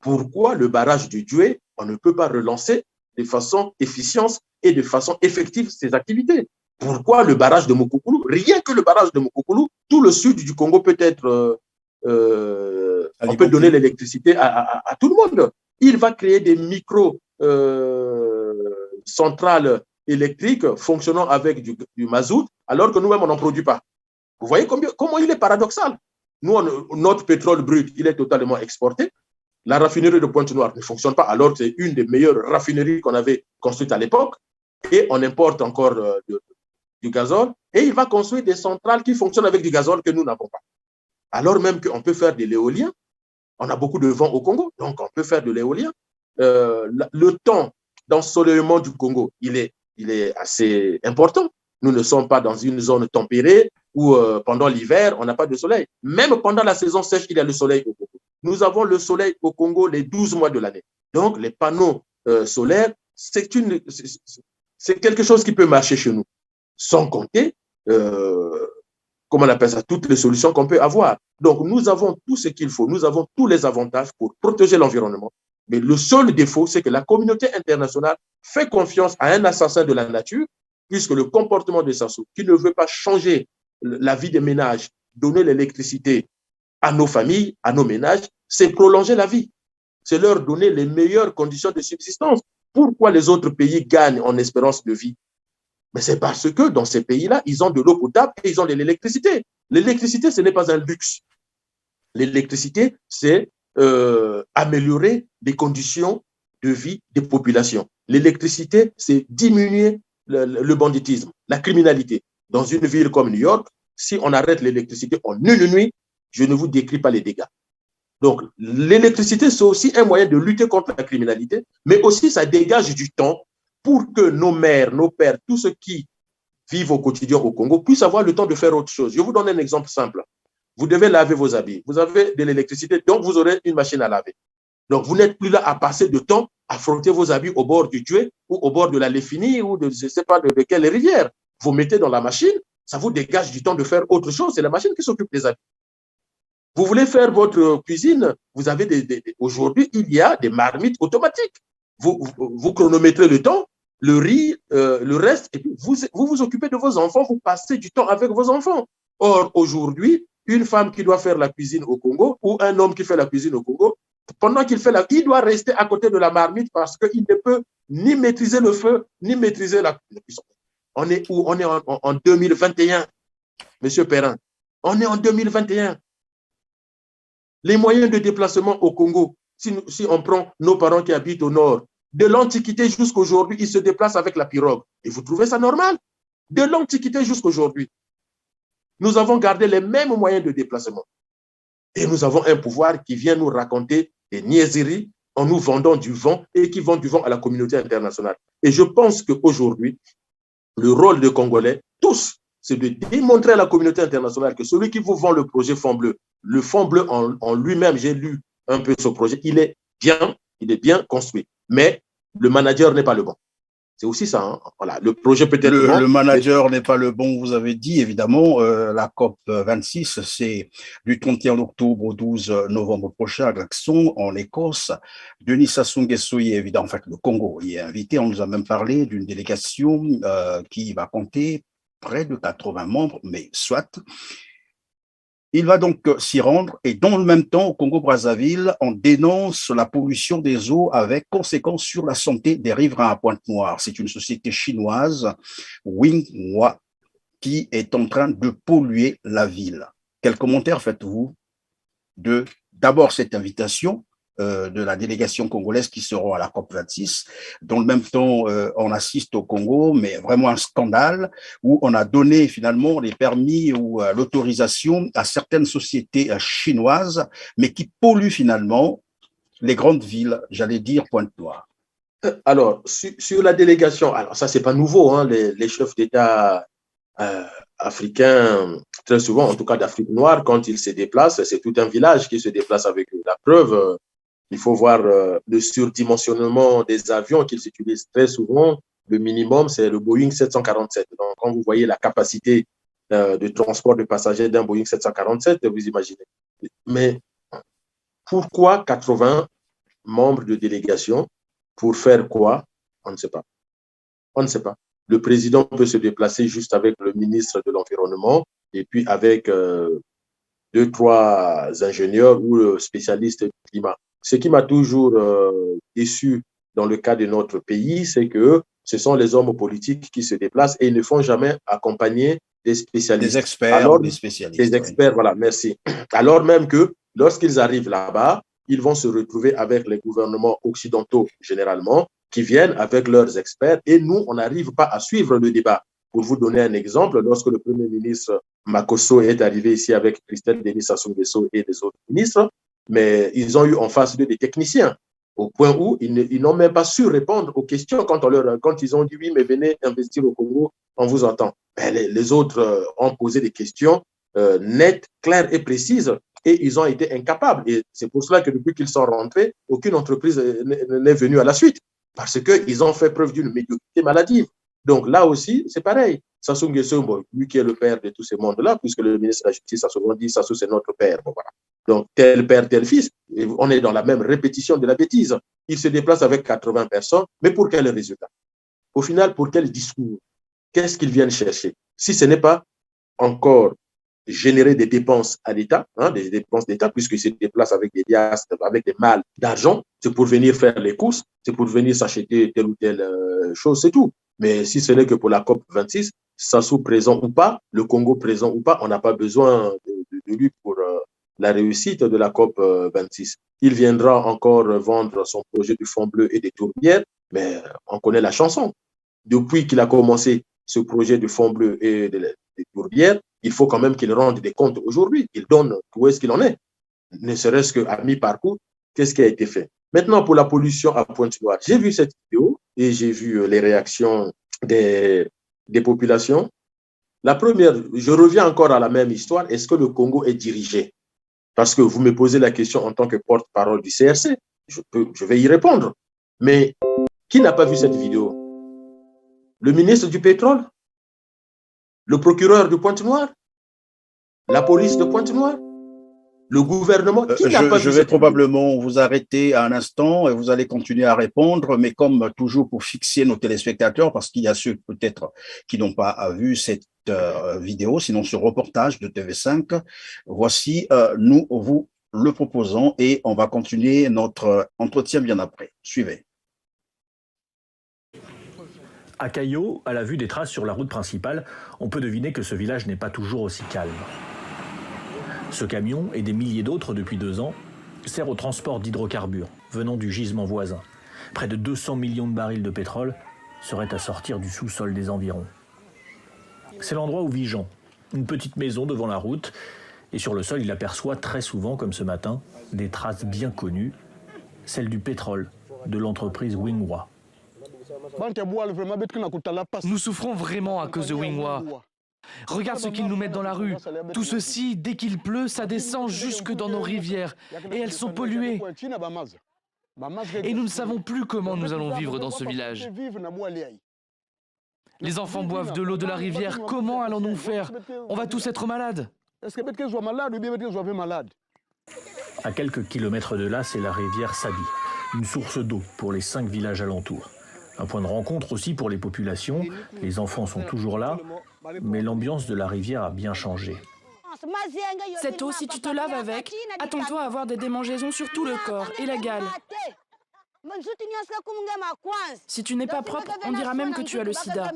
Pourquoi le barrage du Djoué, on ne peut pas relancer de façon efficiente et de façon effective ses activités? Pourquoi le barrage de Mokokulu? Rien que le barrage de Mokokulu, tout le sud du Congo peut être, on peut donner l'électricité à tout le monde. Il va créer des micro-centrales électriques fonctionnant avec du mazout, alors que nous-mêmes, on n'en produit pas. Vous voyez comment il est paradoxal. Nous, notre pétrole brut, il est totalement exporté. La raffinerie de Pointe-Noire ne fonctionne pas, alors que c'est une des meilleures raffineries qu'on avait construites à l'époque. Et on importe encore du gazole. Et il va construire des centrales qui fonctionnent avec du gazole que nous n'avons pas. Alors même qu'on peut faire de l'éolien. On a beaucoup de vent au Congo, donc on peut faire de l'éolien. Le temps d'ensoleillement du Congo, il est assez important. Nous ne sommes pas dans une zone tempérée où pendant l'hiver, on n'a pas de soleil. Même pendant la saison sèche, il y a le soleil au Congo. Nous avons le soleil au Congo les 12 mois de l'année. Donc, les panneaux solaires, c'est quelque chose qui peut marcher chez nous. Sans compter, comment on appelle ça, toutes les solutions qu'on peut avoir. Donc, nous avons tout ce qu'il faut. Nous avons tous les avantages pour protéger l'environnement. Mais le seul défaut, c'est que la communauté internationale fait confiance à un assassin de la nature, puisque le comportement de Sassou, qui ne veut pas changer la vie des ménages, donner l'électricité à nos familles, à nos ménages, c'est prolonger la vie. C'est leur donner les meilleures conditions de subsistance. Pourquoi les autres pays gagnent en espérance de vie? Mais c'est parce que dans ces pays-là, ils ont de l'eau potable et ils ont de l'électricité. L'électricité, ce n'est pas un luxe. L'électricité, c'est améliorer les conditions de vie des populations. L'électricité, c'est diminuer le banditisme, la criminalité. Dans une ville comme New York, si on arrête l'électricité en une nuit, je ne vous décris pas les dégâts. Donc, l'électricité, c'est aussi un moyen de lutter contre la criminalité, mais aussi ça dégage du temps pour que nos mères, nos pères, tous ceux qui vivent au quotidien au Congo puissent avoir le temps de faire autre chose. Je vous donne un exemple simple. Vous devez laver vos habits. Vous avez de l'électricité, donc vous aurez une machine à laver. Donc, vous n'êtes plus là à passer de temps à frotter vos habits au bord du Djoué ou au bord de la Léfini ou de je ne sais pas de quelle rivière. Vous mettez dans la machine, ça vous dégage du temps de faire autre chose. C'est la machine qui s'occupe des habits. Vous voulez faire votre cuisine, vous avez aujourd'hui, il y a des marmites automatiques. Vous chronométrez le temps, le riz, le reste, et puis vous occupez de vos enfants, vous passez du temps avec vos enfants. Or, aujourd'hui, une femme qui doit faire la cuisine au Congo ou un homme qui fait la cuisine au Congo, pendant qu'il fait il doit rester à côté de la marmite parce qu'il ne peut ni maîtriser le feu, ni maîtriser la cuisson. On est où? On est en 2021, Monsieur Perrin. On est en 2021. Les moyens de déplacement au Congo, si on prend nos parents qui habitent au nord, de l'Antiquité jusqu'à aujourd'hui, ils se déplacent avec la pirogue. Et vous trouvez ça normal? De l'Antiquité jusqu'à aujourd'hui, nous avons gardé les mêmes moyens de déplacement. Et nous avons un pouvoir qui vient nous raconter des niaiseries en nous vendant du vent et qui vend du vent à la communauté internationale. Et je pense qu'aujourd'hui, le rôle des Congolais, tous, c'est de démontrer à la communauté internationale que celui qui vous vend le projet Fonds Bleu, le Fonds Bleu en lui-même, j'ai lu un peu ce projet, il est bien construit. Mais le manager n'est pas le bon. C'est aussi ça. Hein. Voilà. Le projet peut-être non.
Le manager n'est pas le bon, vous avez dit, évidemment. La COP 26, c'est du 31 octobre au 12 novembre prochain à Glasgow, en Écosse. Denis Sassou Nguesso y est évidemment, en fait, le Congo y est invité. On nous a même parlé d'une délégation qui va compter près de 80 membres, mais soit. Il va donc s'y rendre et dans le même temps, au Congo-Brazzaville, on dénonce la pollution des eaux avec conséquences sur la santé des riverains à Pointe-Noire. C'est une société chinoise, Winghua, qui est en train de polluer la ville. Quel commentaire faites-vous de d'abord cette invitation de la délégation congolaise qui sera à la COP26. Dans le même temps, on assiste au Congo, mais vraiment un scandale où on a donné finalement les permis ou l'autorisation à certaines sociétés chinoises, mais qui polluent finalement les grandes villes, j'allais dire Pointe-Noire.
Alors, sur la délégation, alors ça, c'est pas nouveau, hein, les chefs d'État africains, très souvent, en tout cas d'Afrique noire, quand ils se déplacent, c'est tout un village qui se déplace avec eux. La preuve, il faut voir le surdimensionnement des avions qu'ils utilisent très souvent. Le minimum, c'est le Boeing 747. Donc, quand vous voyez la capacité de transport de passagers d'un Boeing 747, vous imaginez. Mais pourquoi 80 membres de délégation? Pour faire quoi? On ne sait pas. On ne sait pas. Le président peut se déplacer juste avec le ministre de l'Environnement et puis avec deux, trois ingénieurs ou spécialistes du climat. Ce qui m'a toujours déçu dans le cas de notre pays, c'est que ce sont les hommes politiques qui se déplacent et ils ne font jamais accompagner des spécialistes.
Des experts ou des spécialistes.
Des experts, oui. Voilà, merci. Alors même que lorsqu'ils arrivent là-bas, ils vont se retrouver avec les gouvernements occidentaux généralement qui viennent avec leurs experts et nous, on n'arrive pas à suivre le débat. Pour vous donner un exemple, lorsque le Premier ministre Makosso est arrivé ici avec Christelle Denis Sassou Nguesso et des autres ministres, mais ils ont eu en face d'eux des techniciens, au point où ils n'ont même pas su répondre aux questions quand ils ont dit oui, mais venez investir au Congo, on vous entend. Ben, les autres ont posé des questions nettes, claires et précises, et ils ont été incapables. Et c'est pour cela que depuis qu'ils sont rentrés, aucune entreprise n'est venue à la suite, parce qu'ils ont fait preuve d'une médiocrité maladive. Donc là aussi, c'est pareil. Sassou Nguesso, bon, lui qui est le père de tous ces mondes-là, puisque le ministre de la Justice a souvent dit Sassou, c'est notre père. Bon, voilà. Donc, tel père, tel fils. Et on est dans la même répétition de la bêtise. Il se déplace avec 80 personnes, mais pour quel résultat? Au final, pour quel discours? Qu'est-ce qu'ils viennent chercher? Si ce n'est pas encore générer des dépenses à l'État, hein, des dépenses d'État, puisqu'ils se déplacent avec des liasses, avec des malles d'argent, c'est pour venir faire les courses, c'est pour venir s'acheter telle ou telle chose, c'est tout. Mais si ce n'est que pour la COP 26, Sassou présent ou pas, le Congo présent ou pas, on n'a pas besoin de lui pour la réussite de la COP 26. Il viendra encore vendre son projet du Fonds bleu et des tourbières, mais on connaît la chanson. Depuis qu'il a commencé ce projet du Fonds bleu et des tourbières, il faut quand même qu'il rende des comptes aujourd'hui. Il donne où est-ce qu'il en est. Ne serait-ce qu'à mi-parcours, qu'est-ce qui a été fait? Maintenant, pour la pollution à Pointe-Noire, j'ai vu cette vidéo et j'ai vu les réactions des populations. La première, je reviens encore à la même histoire. Est-ce que le Congo est dirigé? Parce que vous me posez la question en tant que porte-parole du CRC. Je vais y répondre. Mais qui n'a pas vu cette vidéo? Le ministre du Pétrole? Le procureur de Pointe-Noire? La police de Pointe-Noire? Le gouvernement, qui n'a pas vu?
Je vais probablement vous arrêter à un instant et vous allez continuer à répondre, mais comme toujours pour fixer nos téléspectateurs, parce qu'il y a ceux peut-être qui n'ont pas vu cette vidéo, sinon ce reportage de TV5, voici, nous vous le proposons et on va continuer notre entretien bien après. Suivez.
À Caillot, à la vue des traces sur la route principale, on peut deviner que ce village n'est pas toujours aussi calme. Ce camion, et des milliers d'autres depuis 2 ans, sert au transport d'hydrocarbures venant du gisement voisin. Près de 200 millions de barils de pétrole seraient à sortir du sous-sol des environs. C'est l'endroit où vit Jean, une petite maison devant la route, et sur le sol il aperçoit très souvent, comme ce matin, des traces bien connues, celles du pétrole de l'entreprise Winghua.
Nous souffrons vraiment à cause de Winghua. Regarde ce qu'ils nous mettent dans la rue. Tout ceci, dès qu'il pleut, ça descend jusque dans nos rivières. Et elles sont polluées. Et nous ne savons plus comment nous allons vivre dans ce village. Les enfants boivent de l'eau de la rivière, comment allons-nous faire? On va tous être malades.
À quelques kilomètres de là, c'est la rivière Sabi, une source d'eau pour les 5 villages alentours. Un point de rencontre aussi pour les populations. Les enfants sont toujours là, mais l'ambiance de la rivière a bien changé.
Cette eau, si tu te laves avec, attends-toi à avoir des démangeaisons sur tout le corps et la gale. Si tu n'es pas propre, on dira même que tu as le sida.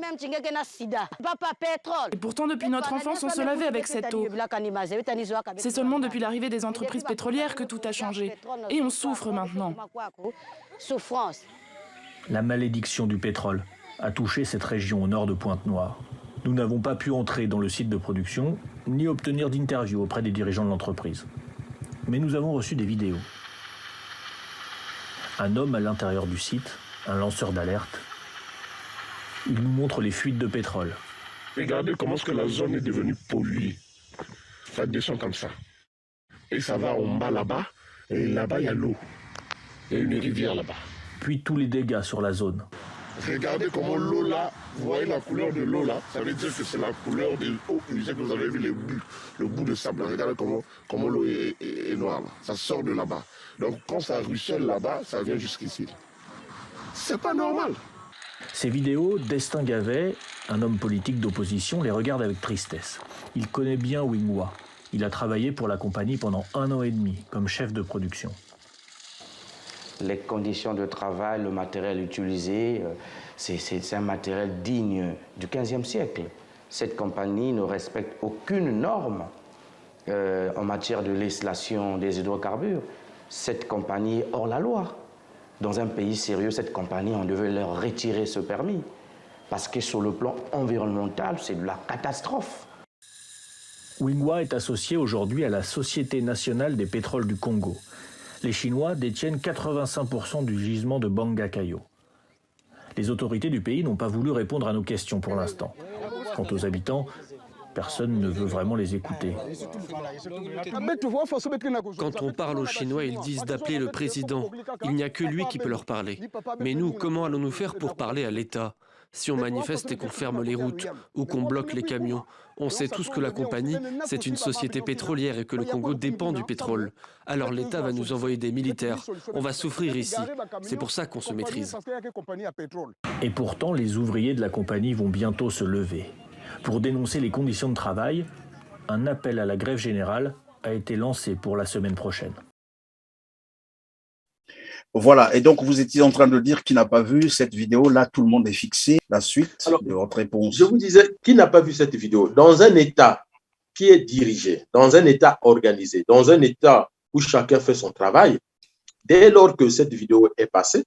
Et pourtant, depuis notre enfance, on se lavait avec cette eau. C'est seulement depuis l'arrivée des entreprises pétrolières que tout a changé. Et on souffre maintenant.
La malédiction du pétrole a touché cette région au nord de Pointe-Noire. Nous n'avons pas pu entrer dans le site de production, ni obtenir d'interview auprès des dirigeants de l'entreprise. Mais nous avons reçu des vidéos. Un homme à l'intérieur du site, un lanceur d'alerte. Il nous montre les fuites de pétrole.
Regardez comment est-ce que la zone est devenue polluée. Ça descend comme ça. Et ça va en bas là-bas. Et là-bas, il y a l'eau. Il y a une rivière là-bas.
Puis tous les dégâts sur la zone.
Regardez comment l'eau là, vous voyez la couleur de l'eau là, ça veut dire que c'est la couleur de l'eau. Je sais que vous avez vu le bout de sable. Regardez comment l'eau est noire là. Ça sort de là-bas. Donc quand ça ruisselle là-bas, ça vient jusqu'ici. C'est pas normal.
Ces vidéos, Destin Gavet, un homme politique d'opposition, les regarde avec tristesse. Il connaît bien Wingwa. Il a travaillé pour la compagnie pendant 1 an et demi comme chef de production.
Les conditions de travail, le matériel utilisé, c'est un matériel digne du XVe siècle. Cette compagnie ne respecte aucune norme en matière de législation des hydrocarbures. Cette compagnie est hors la loi. Dans un pays sérieux, cette compagnie, on devait leur retirer ce permis. Parce que sur le plan environnemental, c'est de la catastrophe.
Wingwa est associé aujourd'hui à la Société nationale des pétroles du Congo. Les Chinois détiennent 85% du gisement de Bangakayo. Les autorités du pays n'ont pas voulu répondre à nos questions pour l'instant. Quant aux habitants, personne ne veut vraiment les écouter.
Quand on parle aux Chinois, ils disent d'appeler le président. Il n'y a que lui qui peut leur parler. Mais nous, comment allons-nous faire pour parler à l'État ? Si on manifeste et qu'on ferme les routes ou qu'on bloque les camions, on sait tous que la compagnie, c'est une société pétrolière et que le Congo dépend du pétrole. Alors l'État va nous envoyer des militaires. On va souffrir ici. C'est pour ça qu'on se maîtrise.
Et pourtant, les ouvriers de la compagnie vont bientôt se lever. Pour dénoncer les conditions de travail, un appel à la grève générale a été lancé pour la semaine prochaine.
Voilà, et donc vous étiez en train de dire qui n'a pas vu cette vidéo, là tout le monde est fixé, la suite de votre réponse.
Je vous disais, qui n'a pas vu cette vidéo? Dans un État qui est dirigé, dans un État organisé, dans un État où chacun fait son travail, dès lors que cette vidéo est passée,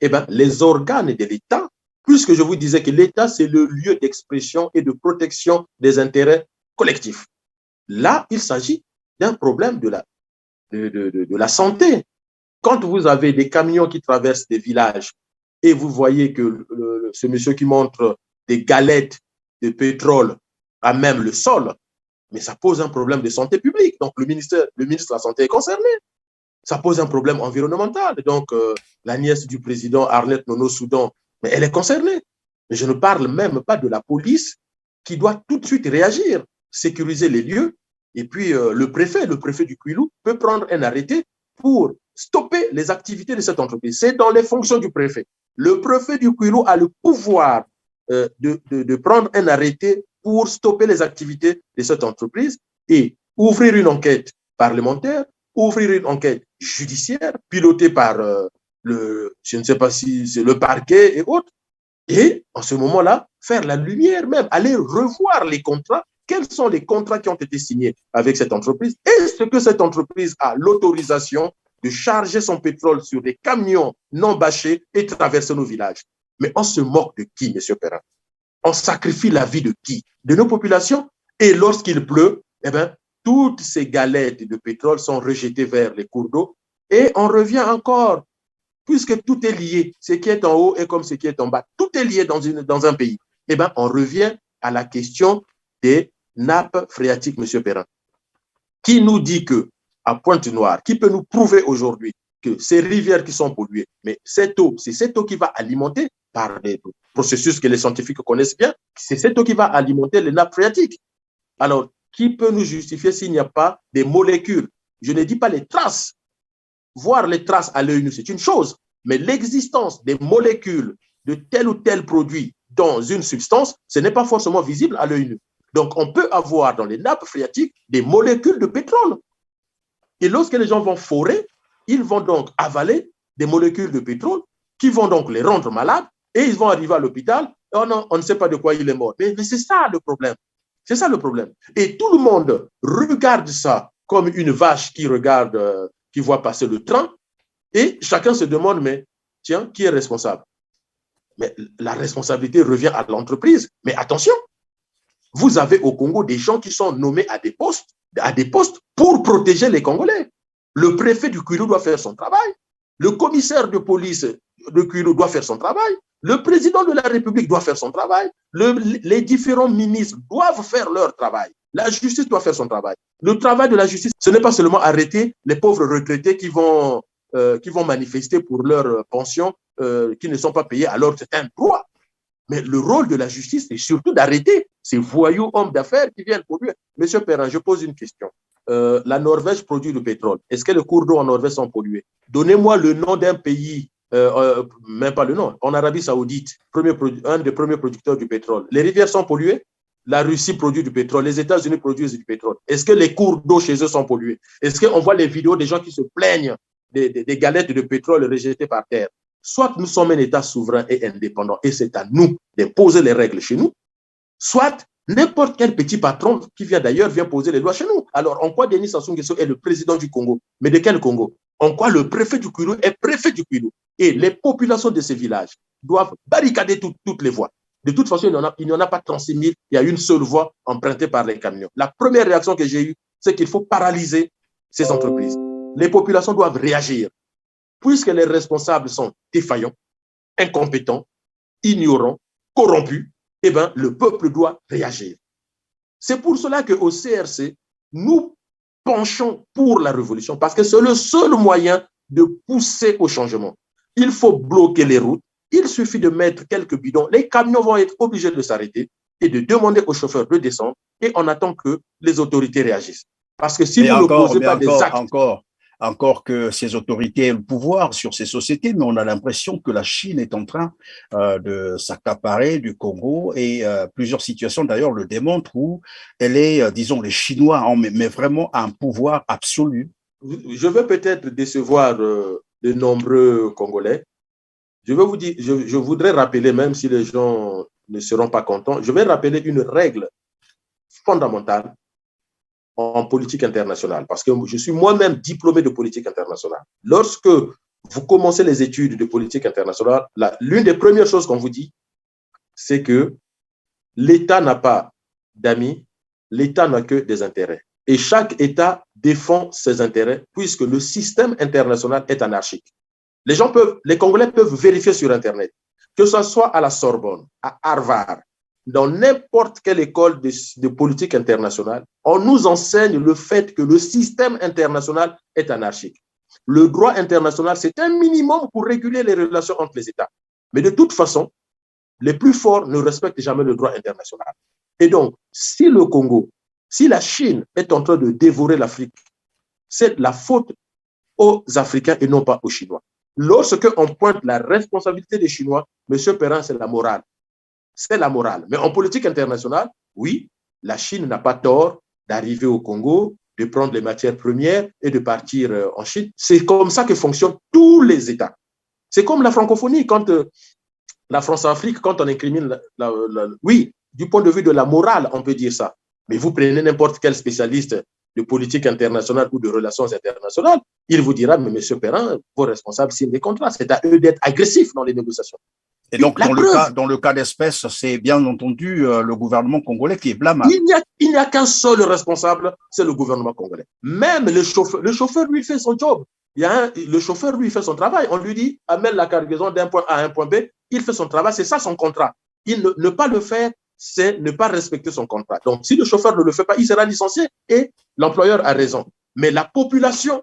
eh ben, les organes de l'État, puisque je vous disais que l'État c'est le lieu d'expression et de protection des intérêts collectifs. Là, il s'agit d'un problème de la santé. Quand vous avez des camions qui traversent des villages et vous voyez que ce monsieur qui montre des galettes de pétrole à même le sol, mais ça pose un problème de santé publique. Donc, le ministre de la Santé est concerné. Ça pose un problème environnemental. Donc, la nièce du président Arlette Nono Soudan, mais elle est concernée. Mais je ne parle même pas de la police qui doit tout de suite réagir, sécuriser les lieux. Et puis, le préfet du Kwilu peut prendre un arrêté pour stopper les activités de cette entreprise. C'est dans les fonctions du préfet. Le préfet du Kwilu a le pouvoir de prendre un arrêté pour stopper les activités de cette entreprise et ouvrir une enquête parlementaire, ouvrir une enquête judiciaire pilotée par je ne sais pas si c'est le parquet et autres, et en ce moment-là, faire la lumière même, aller revoir les contrats. Quels sont les contrats qui ont été signés avec cette entreprise? Est-ce que cette entreprise a l'autorisation de charger son pétrole sur des camions non bâchés et traverser nos villages? Mais on se moque de qui, M. Perrin? On sacrifie la vie de qui? De nos populations? Et lorsqu'il pleut, eh bien, toutes ces galettes de pétrole sont rejetées vers les cours d'eau et on revient encore, puisque tout est lié. Ce qui est en haut est comme ce qui est en bas. Tout est lié dans un pays. Eh bien, on revient à la question des nappes phréatiques, M. Perrin. Qui nous dit que, à Pointe-Noire, qui peut nous prouver aujourd'hui que ces rivières qui sont polluées, mais cette eau, c'est cette eau qui va alimenter par des processus que les scientifiques connaissent bien, c'est cette eau qui va alimenter les nappes phréatiques. Alors, qui peut nous justifier s'il n'y a pas des molécules? Je ne dis pas les traces. Voir les traces à l'œil nu, c'est une chose, mais l'existence des molécules de tel ou tel produit dans une substance, ce n'est pas forcément visible à l'œil nu. Donc, on peut avoir dans les nappes phréatiques des molécules de pétrole. Et lorsque les gens vont forer, ils vont donc avaler des molécules de pétrole qui vont donc les rendre malades et ils vont arriver à l'hôpital. Oh non, on ne sait pas de quoi il est mort. Mais c'est ça le problème. C'est ça le problème. Et tout le monde regarde ça comme une vache qui regarde, qui voit passer le train et chacun se demande, mais tiens, qui est responsable? Mais la responsabilité revient à l'entreprise. Mais attention, vous avez au Congo des gens qui sont nommés à des postes pour protéger les Congolais. Le préfet du Kwilu doit faire son travail. Le commissaire de police de Kwilu doit faire son travail. Le président de la République doit faire son travail. Les différents ministres doivent faire leur travail. La justice doit faire son travail. Le travail de la justice, ce n'est pas seulement arrêter les pauvres retraités qui vont manifester pour leur pension qui ne sont pas payés alors que c'est un droit. Mais le rôle de la justice, c'est surtout d'arrêter ces voyous hommes d'affaires qui viennent polluer. Monsieur Perrin, je pose une question. La Norvège produit du pétrole. Est-ce que les cours d'eau en Norvège sont pollués? Donnez-moi le nom d'un pays, même pas le nom, en Arabie Saoudite, un des premiers producteurs du pétrole. Les rivières sont polluées? La Russie produit du pétrole, les États-Unis produisent du pétrole. Est-ce que les cours d'eau chez eux sont pollués? Est-ce qu'on voit les vidéos des gens qui se plaignent des galettes de pétrole rejetées par terre? Soit nous sommes un État souverain et indépendant et c'est à nous d'imposer les règles chez nous, soit n'importe quel petit patron qui vient d'ailleurs vient poser les lois chez nous. Alors, en quoi Denis Sassou Nguesso est le président du Congo? Mais de quel Congo? En quoi le préfet du Kwilu est préfet du Kwilu? Et les populations de ces villages doivent barricader toutes les voies. De toute façon, il n'y en a pas 36 000, il y a une seule voie empruntée par les camions. La première réaction que j'ai eue, c'est qu'il faut paralyser ces entreprises. Les populations doivent réagir. Puisque les responsables sont défaillants, incompétents, ignorants, corrompus, eh bien, le peuple doit réagir. C'est pour cela qu'au CRC, nous penchons pour la révolution, parce que c'est le seul moyen de pousser au changement. Il faut bloquer les routes, il suffit de mettre quelques bidons, les camions vont être obligés de s'arrêter et de demander aux chauffeurs de descendre, et on attend que les autorités réagissent. Parce que si vous ne posez pas des actes...
Encore que ces autorités aient le pouvoir sur ces sociétés, mais on a l'impression que la Chine est en train de s'accaparer du Congo et plusieurs situations d'ailleurs le démontrent où elle est, disons, les Chinois ont mais vraiment un pouvoir absolu.
Je vais peut-être décevoir de nombreux Congolais. Je vais vous dire, je voudrais rappeler, même si les gens ne seront pas contents, je vais rappeler une règle fondamentale en politique internationale, parce que je suis moi-même diplômé de politique internationale. Lorsque vous commencez les études de politique internationale, l'une des premières choses qu'on vous dit, c'est que l'État n'a pas d'amis, l'État n'a que des intérêts. Et chaque État défend ses intérêts puisque le système international est anarchique. Les Congolais peuvent vérifier sur Internet, que ce soit à la Sorbonne, à Harvard, dans n'importe quelle école de politique internationale, on nous enseigne le fait que le système international est anarchique. Le droit international, c'est un minimum pour réguler les relations entre les États. Mais de toute façon, les plus forts ne respectent jamais le droit international. Et donc, si le Congo, si la Chine est en train de dévorer l'Afrique, c'est la faute aux Africains et non pas aux Chinois. Lorsque on pointe la responsabilité des Chinois, M. Perrin, c'est la morale. C'est la morale. Mais en politique internationale, oui, la Chine n'a pas tort d'arriver au Congo, de prendre les matières premières et de partir en Chine. C'est comme ça que fonctionnent tous les États. C'est comme la francophonie, quand la France-Afrique, quand on incrimine, oui, du point de vue de la morale, on peut dire ça. Mais vous prenez n'importe quel spécialiste de politique internationale ou de relations internationales, il vous dira, mais M. Perrin, vos responsables signent des contrats. C'est à eux d'être agressifs dans les négociations.
Et donc, dans le cas d'espèce, c'est bien entendu le gouvernement congolais qui est blâmable.
Il n'y a qu'un seul responsable, c'est le gouvernement congolais. Même le chauffeur, lui, fait son job. Le chauffeur, lui, fait son travail. On lui dit, amène la cargaison d'un point A à un point B. Il fait son travail, c'est ça son contrat. Ne pas le faire, c'est ne pas respecter son contrat. Donc, si le chauffeur ne le fait pas, il sera licencié et l'employeur a raison. Mais la population,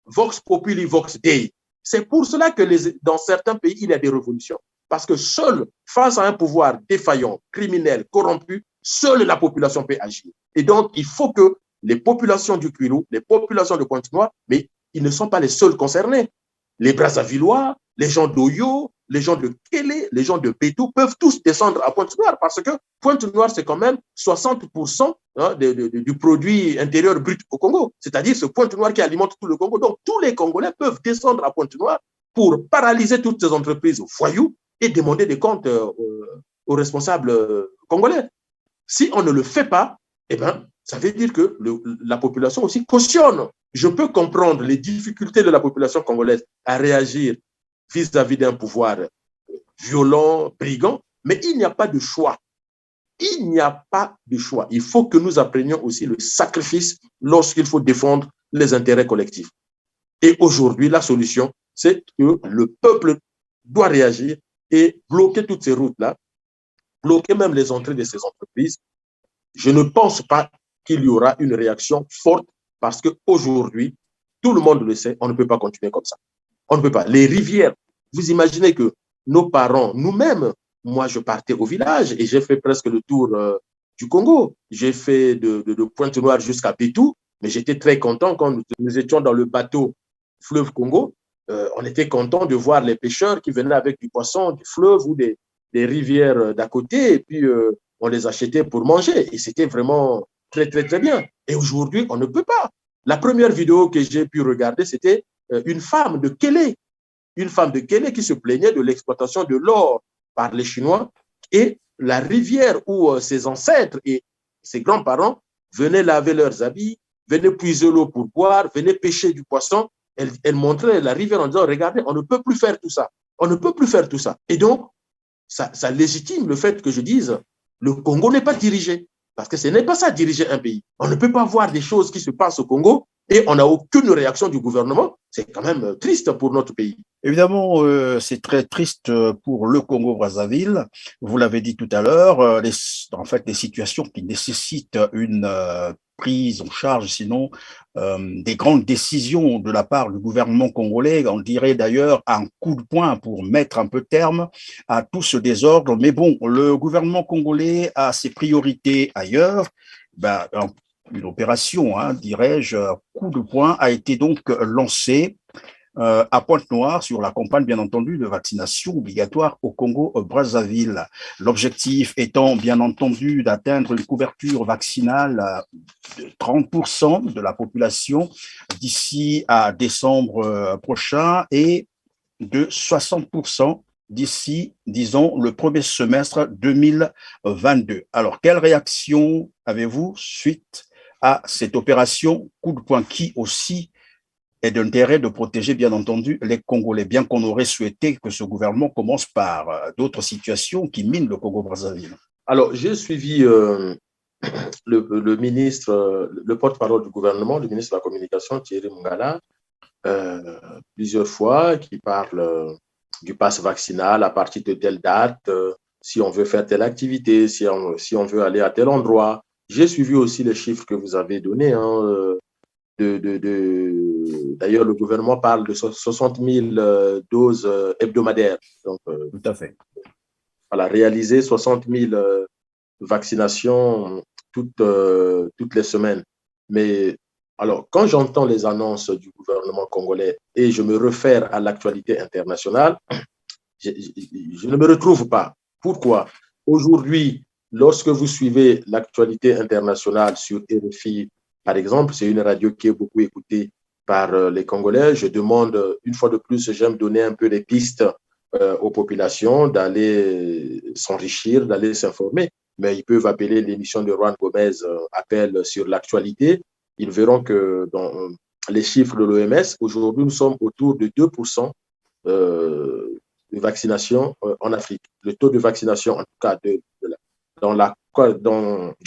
vox populi, vox dei, C'est pour cela que dans certains pays, il y a des révolutions. Parce que seul, face à un pouvoir défaillant, criminel, corrompu, seule la population peut agir. Et donc, il faut que les populations du Kwilu, les populations de Pointe-Noire, mais ils ne sont pas les seuls concernés. Les Brazzavillois, les gens d'Oyo, les gens de Kélé, les gens de Bétou peuvent tous descendre à Pointe-Noire parce que Pointe-Noire, c'est quand même 60% du produit intérieur brut au Congo. C'est-à-dire ce Pointe-Noire qui alimente tout le Congo. Donc, tous les Congolais peuvent descendre à Pointe-Noire pour paralyser toutes ces entreprises voyous et demander des comptes aux responsables congolais. Si on ne le fait pas, eh ben, ça veut dire que la population aussi cautionne. Je peux comprendre les difficultés de la population congolaise à réagir vis-à-vis d'un pouvoir violent, brigand, mais il n'y a pas de choix. Il n'y a pas de choix. Il faut que nous apprenions aussi le sacrifice lorsqu'il faut défendre les intérêts collectifs. Et aujourd'hui, la solution, c'est que le peuple doit réagir et bloquer toutes ces routes-là, bloquer même les entrées de ces entreprises. Je ne pense pas qu'il y aura une réaction forte parce qu'aujourd'hui, tout le monde le sait, on ne peut pas continuer comme ça. On ne peut pas. Les rivières, vous imaginez que nos parents, nous-mêmes, moi, je partais au village et j'ai fait presque le tour du Congo. J'ai fait de Pointe-Noire jusqu'à Bétou, mais j'étais très content quand nous étions dans le bateau fleuve Congo. On était content de voir les pêcheurs qui venaient avec du poisson du fleuve ou des rivières d'à côté et puis on les achetait pour manger et c'était vraiment très, très, très bien. Et aujourd'hui, on ne peut pas. La première vidéo que j'ai pu regarder, c'était une femme de Kélé qui se plaignait de l'exploitation de l'or par les Chinois et la rivière où ses ancêtres et ses grands-parents venaient laver leurs habits, venaient puiser l'eau pour boire, venaient pêcher du poisson. Elle montrait la rivière en disant, regardez, on ne peut plus faire tout ça. On ne peut plus faire tout ça. Et donc, ça légitime le fait que je dise, le Congo n'est pas dirigé. Parce que ce n'est pas ça, diriger un pays. On ne peut pas voir des choses qui se passent au Congo et on n'a aucune réaction du gouvernement. C'est quand même triste pour notre pays.
Évidemment, c'est très triste pour le Congo-Brazzaville. Vous l'avez dit tout à l'heure, en fait, les situations qui nécessitent une prise en charge, sinon des grandes décisions de la part du gouvernement congolais. On dirait d'ailleurs un coup de poing pour mettre un peu terme à tout ce désordre. Mais bon, le gouvernement congolais a ses priorités ailleurs. Une opération, dirais-je, coup de poing a été donc lancée à Pointe-Noire sur la campagne, bien entendu, de vaccination obligatoire au Congo-Brazzaville. L'objectif étant, bien entendu, d'atteindre une couverture vaccinale de 30% de la population d'ici à décembre prochain et de 60% d'ici, disons, le premier semestre 2022. Alors, quelle réaction avez-vous suite à cette opération coup de poing qui aussi est d'intérêt de protéger, bien entendu, les Congolais, bien qu'on aurait souhaité que ce gouvernement commence par d'autres situations qui minent le Congo-Brazzaville?
Alors, j'ai suivi le ministre, le porte-parole du gouvernement, le ministre de la Communication, Thierry Mungala, plusieurs fois, qui parle du pass vaccinal à partir de telle date, si on veut faire telle activité, si on veut aller à tel endroit. J'ai suivi aussi les chiffres que vous avez donnés. D'ailleurs, le gouvernement parle de 60 000 doses hebdomadaires. Donc,
tout à fait.
Voilà, réaliser 60 000 vaccinations toutes les semaines. Mais alors, quand j'entends les annonces du gouvernement congolais et je me réfère à l'actualité internationale, je ne me retrouve pas. Pourquoi? Aujourd'hui, lorsque vous suivez l'actualité internationale sur RFI, par exemple, c'est une radio qui est beaucoup écoutée par les Congolais. Je demande, une fois de plus, j'aime donner un peu des pistes aux populations d'aller s'enrichir, d'aller s'informer. Mais ils peuvent appeler l'émission de Juan Gomez, Appel sur l'actualité. Ils verront que dans les chiffres de l'OMS, aujourd'hui, nous sommes autour de 2% de vaccination en Afrique. Le taux de vaccination, en tout cas, dans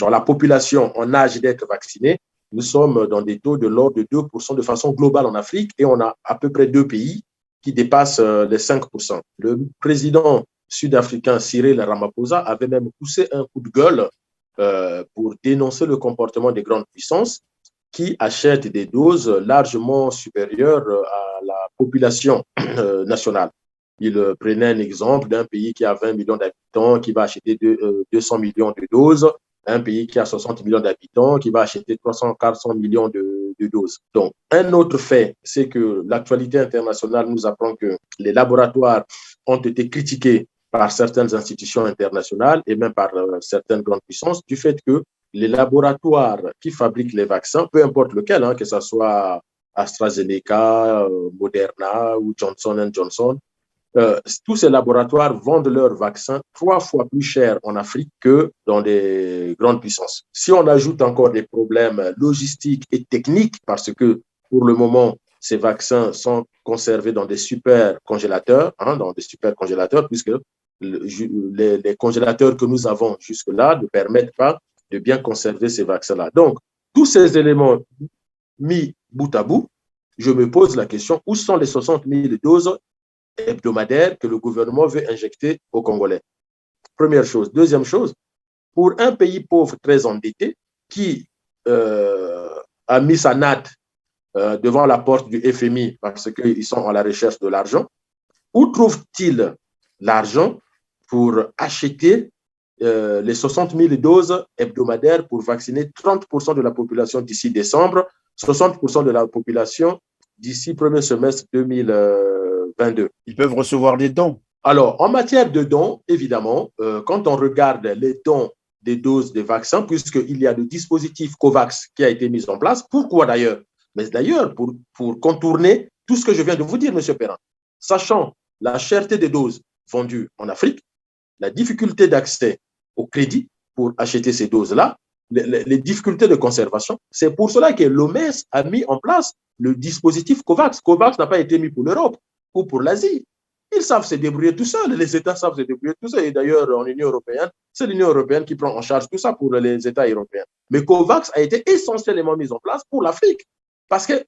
la population en âge d'être vacciné, nous sommes dans des taux de l'ordre de 2% de façon globale en Afrique et on a à peu près 2 pays qui dépassent les 5%. Le président sud-africain Cyril Ramaphosa avait même poussé un coup de gueule pour dénoncer le comportement des grandes puissances qui achètent des doses largement supérieures à la population nationale. Il prenait un exemple d'un pays qui a 20 millions d'habitants, qui va acheter 200 millions de doses, un pays qui a 60 millions d'habitants, qui va acheter 300, 400 millions de doses. Donc, un autre fait, c'est que l'actualité internationale nous apprend que les laboratoires ont été critiqués par certaines institutions internationales et même par certaines grandes puissances du fait que les laboratoires qui fabriquent les vaccins, peu importe lequel, que ce soit AstraZeneca, Moderna ou Johnson & Johnson, tous ces laboratoires vendent leurs vaccins 3 fois plus cher en Afrique que dans des grandes puissances. Si on ajoute encore des problèmes logistiques et techniques, parce que pour le moment, ces vaccins sont conservés dans des super congélateurs, puisque les congélateurs que nous avons jusque-là ne permettent pas de bien conserver ces vaccins-là. Donc, tous ces éléments mis bout à bout, je me pose la question, où sont les 60 000 doses hebdomadaires que le gouvernement veut injecter aux Congolais? Première chose. Deuxième chose, pour un pays pauvre très endetté qui a mis sa natte devant la porte du FMI parce qu'ils sont à la recherche de l'argent, où trouve-t-il l'argent pour acheter les 60 000 doses hebdomadaires pour vacciner 30% de la population d'ici décembre, 60% de la population d'ici premier semestre 2022.
Ils peuvent recevoir des dons.
Alors, en matière de dons, évidemment, quand on regarde les dons des doses de vaccins, puisqu'il y a le dispositif COVAX qui a été mis en place, pourquoi d'ailleurs? Mais d'ailleurs, pour contourner tout ce que je viens de vous dire, M. Perrin, sachant la cherté des doses vendues en Afrique, la difficulté d'accès au crédit pour acheter ces doses-là, les difficultés de conservation. C'est pour cela que l'OMS a mis en place le dispositif COVAX. COVAX n'a pas été mis pour l'Europe ou pour l'Asie. Ils savent se débrouiller tout seuls. Les États savent se débrouiller tout seuls. Et d'ailleurs, en Union européenne, c'est l'Union européenne qui prend en charge tout ça pour les États européens. Mais COVAX a été essentiellement mis en place pour l'Afrique. Parce que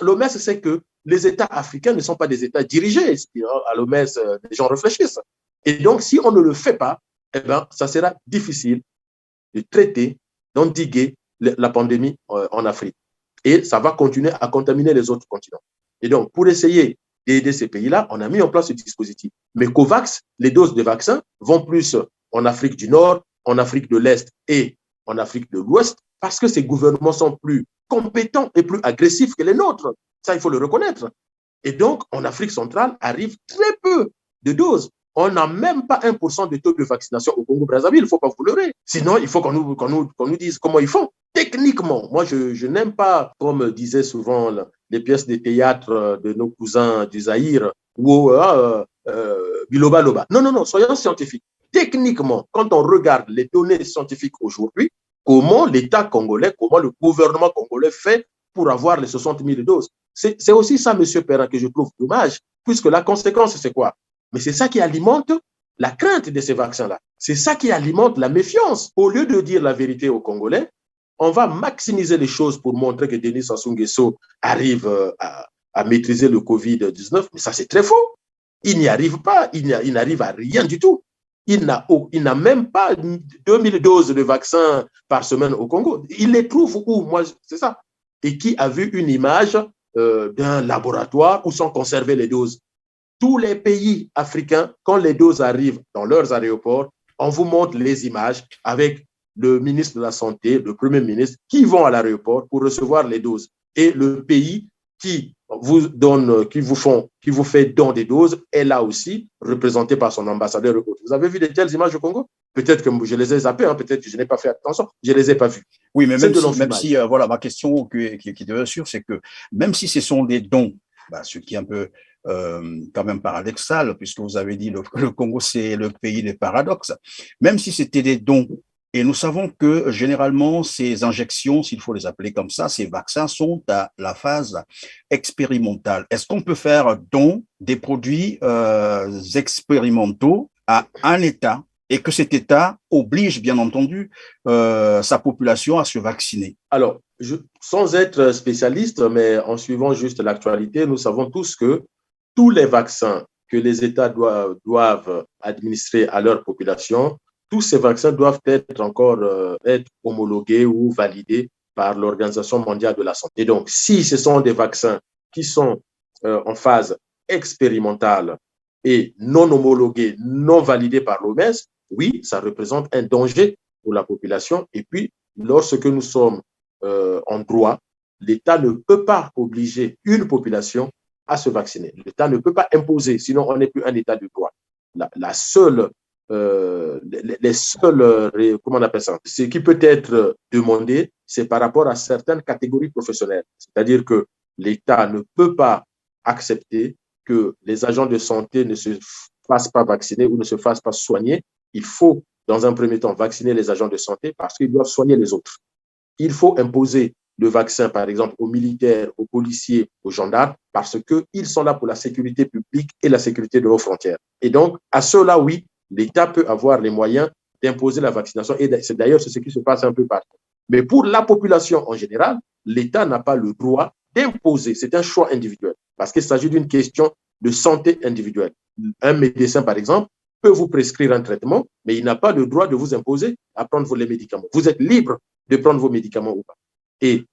l'OMS sait que les États africains ne sont pas des États dirigés. À l'OMS, les gens réfléchissent. Et donc, si on ne le fait pas, eh ben, ça sera difficile de traiter, d'endiguer la pandémie en Afrique. Et ça va continuer à contaminer les autres continents. Et donc, pour essayer d'aider ces pays-là, on a mis en place ce dispositif. Mais COVAX, les doses de vaccins vont plus en Afrique du Nord, en Afrique de l'Est et en Afrique de l'Ouest, parce que ces gouvernements sont plus compétents et plus agressifs que les nôtres. Ça, il faut le reconnaître. Et donc, en Afrique centrale, arrive très peu de doses. On n'a même pas 1% de taux de vaccination au Congo-Brazzaville, il ne faut pas vous leurrer. Sinon, il faut qu'on nous dise comment ils font. Techniquement, moi, je n'aime pas, comme disaient souvent les pièces de théâtre de nos cousins du Zaïre, ou Biloba Loba. Non, soyons scientifiques. Techniquement, quand on regarde les données scientifiques aujourd'hui, comment l'État congolais, comment le gouvernement congolais fait pour avoir les 60 000 doses? C'est aussi ça, M. Perrin, que je trouve dommage, puisque la conséquence, c'est quoi? Mais c'est ça qui alimente la crainte de ces vaccins-là. C'est ça qui alimente la méfiance. Au lieu de dire la vérité aux Congolais, on va maximiser les choses pour montrer que Denis Sassou Nguesso arrive à maîtriser le Covid-19. Mais ça, c'est très faux. Il n'y arrive pas. Il n'arrive à rien du tout. Il n'a même pas 2000 doses de vaccins par semaine au Congo. Il les trouve où? Moi, c'est ça. Et qui a vu une image d'un laboratoire où sont conservées les doses? Tous les pays africains, quand les doses arrivent dans leurs aéroports, on vous montre les images avec le ministre de la Santé, le Premier ministre, qui vont à l'aéroport pour recevoir les doses. Et le pays qui vous fait don des doses est là aussi, représenté par son ambassadeur. Vous avez vu de telles images au Congo? Peut-être que je les ai zappées, peut-être que je n'ai pas fait attention, je ne les ai pas vues.
Oui, mais même si voilà, ma question qui devait sûr, c'est que même si ce sont des dons, ce qui est un peu quand même paradoxal, puisque vous avez dit le Congo, c'est le pays des paradoxes, même si c'était des dons, et nous savons que généralement ces injections, s'il faut les appeler comme ça, ces vaccins sont à la phase expérimentale. Est-ce qu'on peut faire don des produits expérimentaux à un État et que cet État oblige, bien entendu, sa population à se vacciner?
Alors, sans être spécialiste, mais en suivant juste l'actualité, nous savons tous que tous les vaccins que les États doivent administrer à leur population, tous ces vaccins doivent être homologués ou validés par l'Organisation mondiale de la santé. Et donc, si ce sont des vaccins qui sont en phase expérimentale et non homologuée, non validée par l'OMS, oui, ça représente un danger pour la population. Et puis, lorsque nous sommes en droit, l'État ne peut pas obliger une population à se vacciner. L'État ne peut pas imposer, sinon on n'est plus un État de droit. La seule, les seuls, comment on appelle ça, ce qui peut être demandé, c'est par rapport à certaines catégories professionnelles. C'est-à-dire que l'État ne peut pas accepter que les agents de santé ne se fassent pas vacciner ou ne se fassent pas soigner. Il faut, dans un premier temps, vacciner les agents de santé parce qu'ils doivent soigner les autres. Il faut imposer le vaccin, par exemple, aux militaires, aux policiers, aux gendarmes, parce qu'ils sont là pour la sécurité publique et la sécurité de nos frontières. Et donc, à ceux-là, oui, l'État peut avoir les moyens d'imposer la vaccination. Et c'est d'ailleurs ce qui se passe un peu partout. Mais pour la population en général, l'État n'a pas le droit d'imposer. C'est un choix individuel parce qu'il s'agit d'une question de santé individuelle. Un médecin, par exemple, peut vous prescrire un traitement, mais il n'a pas le droit de vous imposer à prendre les médicaments. Vous êtes libre de prendre vos médicaments ou pas. Et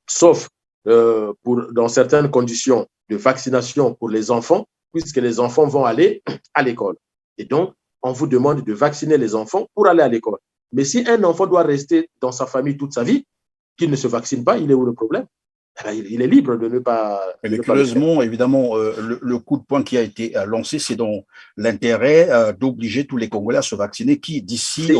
sauf dans certaines conditions de vaccination pour les enfants, puisque les enfants vont aller à l'école. Et donc, on vous demande de vacciner les enfants pour aller à l'école. Mais si un enfant doit rester dans sa famille toute sa vie, qu'il ne se vaccine pas, il est où le problème? Il est libre de ne pas.
Mais curieusement, évidemment, le coup de poing qui a été lancé, c'est dans l'intérêt d'obliger tous les Congolais à se vacciner qui, d'ici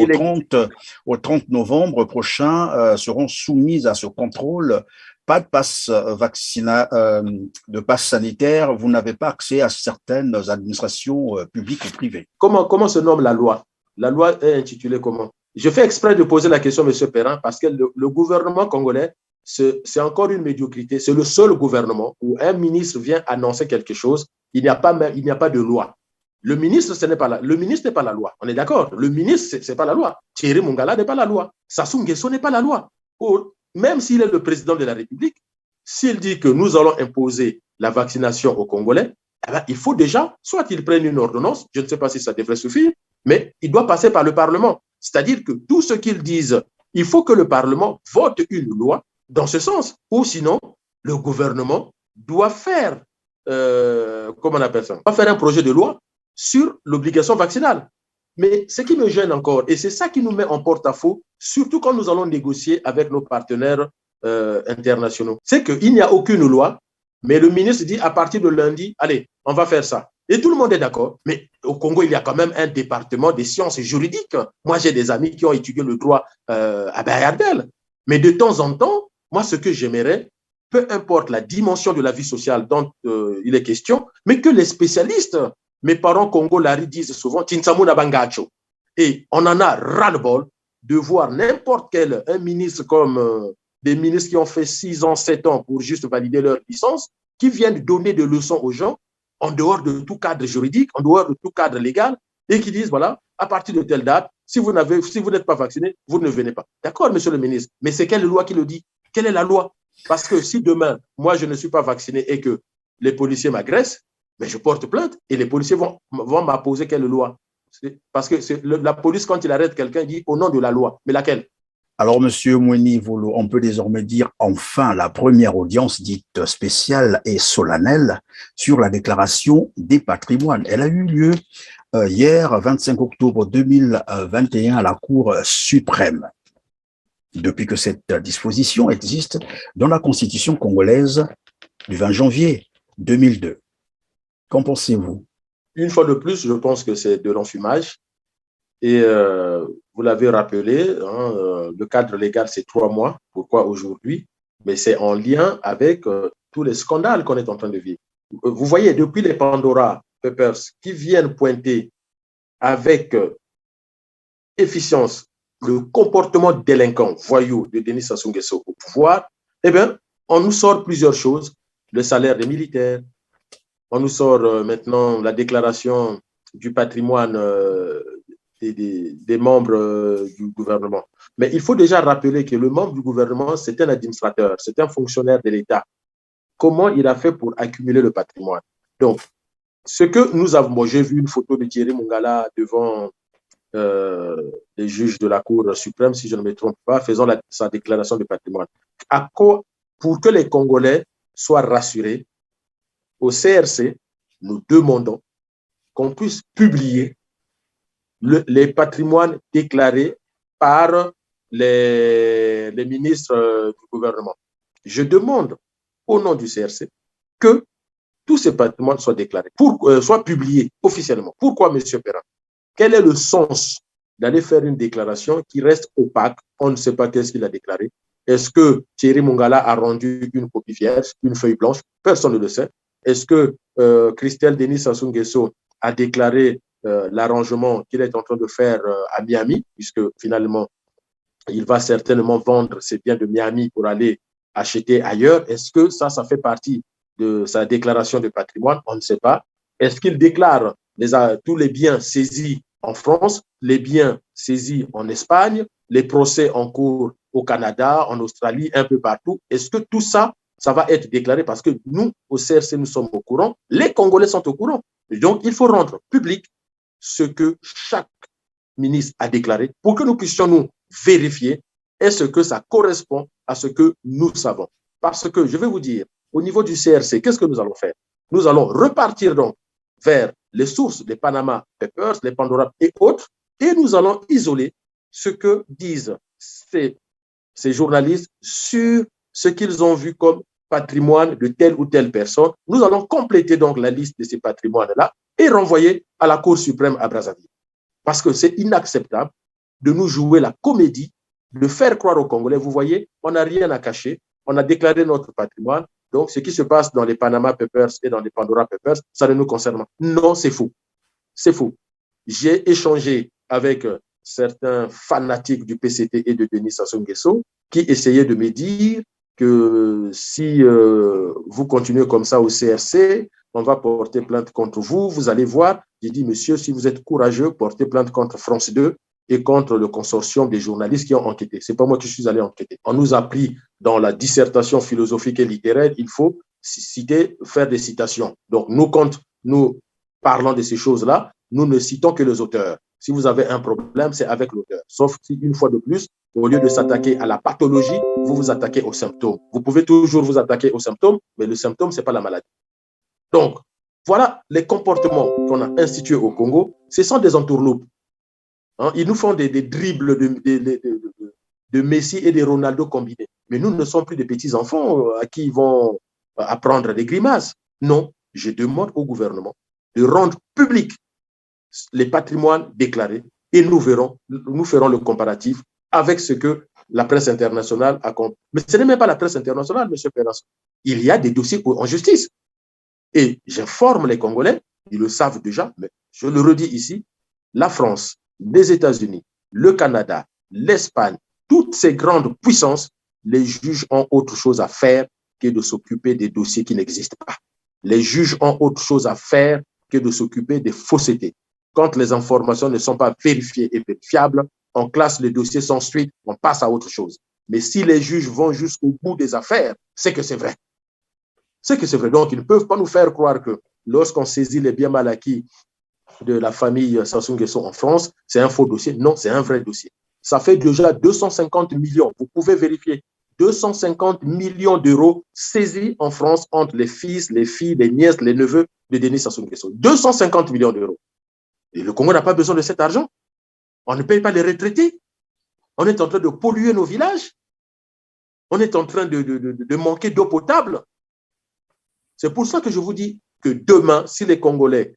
au 30 novembre prochain, seront soumis à ce contrôle. Pas de passe de passe sanitaire, vous n'avez pas accès à certaines administrations publiques ou privées.
Comment se nomme la loi? La loi est intitulée comment? Je fais exprès de poser la question, M. Perrin, parce que le gouvernement congolais, c'est encore une médiocrité. C'est le seul gouvernement où un ministre vient annoncer quelque chose, il n'y a pas de loi. Le ministre, le ministre n'est pas la loi. On est d'accord? Le ministre, ce n'est pas la loi. Thierry Mungala n'est pas la loi. Sassou Nguesso n'est pas la loi. Même s'il est le président de la République, s'il dit que nous allons imposer la vaccination aux Congolais, eh bien, il faut déjà, soit qu'il prenne une ordonnance, je ne sais pas si ça devrait suffire, mais il doit passer par le Parlement. C'est-à-dire que tout ce qu'ils disent, il faut que le Parlement vote une loi dans ce sens. Ou sinon, le gouvernement doit faire, comment on appelle ça, doit faire un projet de loi sur l'obligation vaccinale. Mais ce qui me gêne encore, et c'est ça qui nous met en porte-à-faux, surtout quand nous allons négocier avec nos partenaires internationaux, c'est qu'il n'y a aucune loi, mais le ministre dit à partir de lundi, allez, on va faire ça. Et tout le monde est d'accord. Mais au Congo, il y a quand même un département des sciences juridiques. Moi, j'ai des amis qui ont étudié le droit à Bayardel. Mais de temps en temps, moi, ce que j'aimerais, peu importe la dimension de la vie sociale dont il est question, mais que les spécialistes, mes parents congolais disent souvent Tinsamuna Bangacho. Et on en a ras-le-bol de voir n'importe quel un ministre comme des ministres qui ont fait 6 ans, 7 ans pour juste valider leur licence, qui viennent donner des leçons aux gens en dehors de tout cadre juridique, en dehors de tout cadre légal, et qui disent, voilà, à partir de telle date, si vous n'êtes pas vacciné, vous ne venez pas. D'accord, monsieur le ministre, mais c'est quelle loi qui le dit? Quelle est la loi? Parce que si demain, moi, je ne suis pas vacciné et que les policiers m'agressent, mais je porte plainte et les policiers vont m'apposer quelle loi? Parce que la police, quand il arrête quelqu'un, il dit au nom de la loi. Mais laquelle?
Alors, Monsieur Moueni Volo, on peut désormais dire enfin la première audience dite spéciale et solennelle sur la déclaration des patrimoines. Elle a eu lieu hier, 25 octobre 2021, à la Cour suprême. Depuis que cette disposition existe dans la Constitution congolaise du 20 janvier 2002. Qu'en pensez-vous?
Une fois de plus, je pense que c'est de l'enfumage. Et vous l'avez rappelé, le cadre légal, c'est 3 mois. Pourquoi aujourd'hui? Mais c'est en lien avec tous les scandales qu'on est en train de vivre. Vous voyez, depuis les Pandora Papers qui viennent pointer avec efficience le comportement délinquant, voyou de Denis Sassou Nguesso au pouvoir, eh bien, on nous sort plusieurs choses. Le salaire des militaires, on nous sort maintenant la déclaration du patrimoine des membres du gouvernement. Mais il faut déjà rappeler que le membre du gouvernement, c'est un administrateur, c'est un fonctionnaire de l'État. Comment il a fait pour accumuler le patrimoine? Donc, ce que nous avons, moi j'ai vu une photo de Thierry Mungala devant les juges de la Cour suprême, si je ne me trompe pas, faisant sa déclaration de patrimoine. Pour que les Congolais soient rassurés, au CRC, nous demandons qu'on puisse publier les patrimoines déclarés par les ministres du gouvernement. Je demande au nom du CRC que tous ces patrimoines soient déclarés, soient publiés officiellement. Pourquoi, M. Perrin? Quel est le sens d'aller faire une déclaration qui reste opaque? On ne sait pas qu'est-ce qu'il a déclaré. Est-ce que Thierry Mongala a rendu une copie vierge, une feuille blanche? Personne ne le sait. Est-ce que Christelle Denis Sassou Nguesso a déclaré l'arrangement qu'il est en train de faire à Miami, puisque finalement, il va certainement vendre ses biens de Miami pour aller acheter ailleurs? Est-ce que ça fait partie de sa déclaration de patrimoine? On ne sait pas. Est-ce qu'il déclare tous les biens saisis en France, les biens saisis en Espagne, les procès en cours au Canada, en Australie, un peu partout? Est-ce que tout ça, ça va être déclaré? Parce que nous, au CRC, nous sommes au courant, les Congolais sont au courant. Donc, il faut rendre public ce que chaque ministre a déclaré pour que nous puissions nous vérifier est-ce que ça correspond à ce que nous savons. Parce que, je vais vous dire, au niveau du CRC, qu'est-ce que nous allons faire? Nous allons repartir donc vers les sources des Panama Papers, les Pandora et autres, et nous allons isoler ce que disent ces journalistes sur ce qu'ils ont vu comme patrimoine de telle ou telle personne. Nous allons compléter donc la liste de ces patrimoines-là et renvoyer à la Cour suprême à Brazzaville. Parce que c'est inacceptable de nous jouer la comédie, de faire croire aux Congolais, vous voyez, on n'a rien à cacher, on a déclaré notre patrimoine, donc ce qui se passe dans les Panama Papers et dans les Pandora Papers, ça ne nous concerne pas. Non, c'est faux. C'est faux. J'ai échangé avec certains fanatiques du PCT et de Denis Sassou Nguesso qui essayaient de me dire que si vous continuez comme ça au CRC, on va porter plainte contre vous, vous allez voir. J'ai dit, monsieur, si vous êtes courageux, portez plainte contre France 2 et contre le consortium des journalistes qui ont enquêté. Ce n'est pas moi qui suis allé enquêter. On nous a pris dans la dissertation philosophique et littéraire, il faut citer, faire des citations. Donc, nous, quand nous parlons de ces choses-là, nous ne citons que les auteurs. Si vous avez un problème, c'est avec l'auteur. Sauf si, une fois de plus, au lieu de s'attaquer à la pathologie, vous vous attaquez aux symptômes. Vous pouvez toujours vous attaquer aux symptômes, mais le symptôme, ce n'est pas la maladie. Donc, voilà les comportements qu'on a institués au Congo. Ce sont des entourloupes. Hein, ils nous font des dribbles de Messi et de Ronaldo combinés. Mais nous ne sommes plus des petits-enfants à qui ils vont apprendre des grimaces. Non, je demande au gouvernement de rendre public les patrimoines déclarés et nous ferons le comparatif avec ce que la presse internationale a compris. Mais ce n'est même pas la presse internationale, M. Perras. Il y a des dossiers en justice. Et j'informe les Congolais, ils le savent déjà, mais je le redis ici, la France, les États-Unis, le Canada, l'Espagne, toutes ces grandes puissances, les juges ont autre chose à faire que de s'occuper des dossiers qui n'existent pas. Les juges ont autre chose à faire que de s'occuper des faussetés. Quand les informations ne sont pas vérifiées et vérifiables, on classe le dossier sans suite, on passe à autre chose. Mais si les juges vont jusqu'au bout des affaires, c'est que c'est vrai. C'est que c'est vrai. Donc, ils ne peuvent pas nous faire croire que lorsqu'on saisit les biens mal acquis de la famille Sassou Nguesso en France, c'est un faux dossier. Non, c'est un vrai dossier. Ça fait déjà 250 millions. Vous pouvez vérifier. 250 millions d'euros saisis en France entre les fils, les filles, les nièces, les neveux de Denis Sassou Nguesso. 250 millions d'euros. Et le Congo n'a pas besoin de cet argent. On ne paye pas les retraités. On est en train de polluer nos villages. On est en train de manquer d'eau potable. C'est pour ça que je vous dis que demain, si les Congolais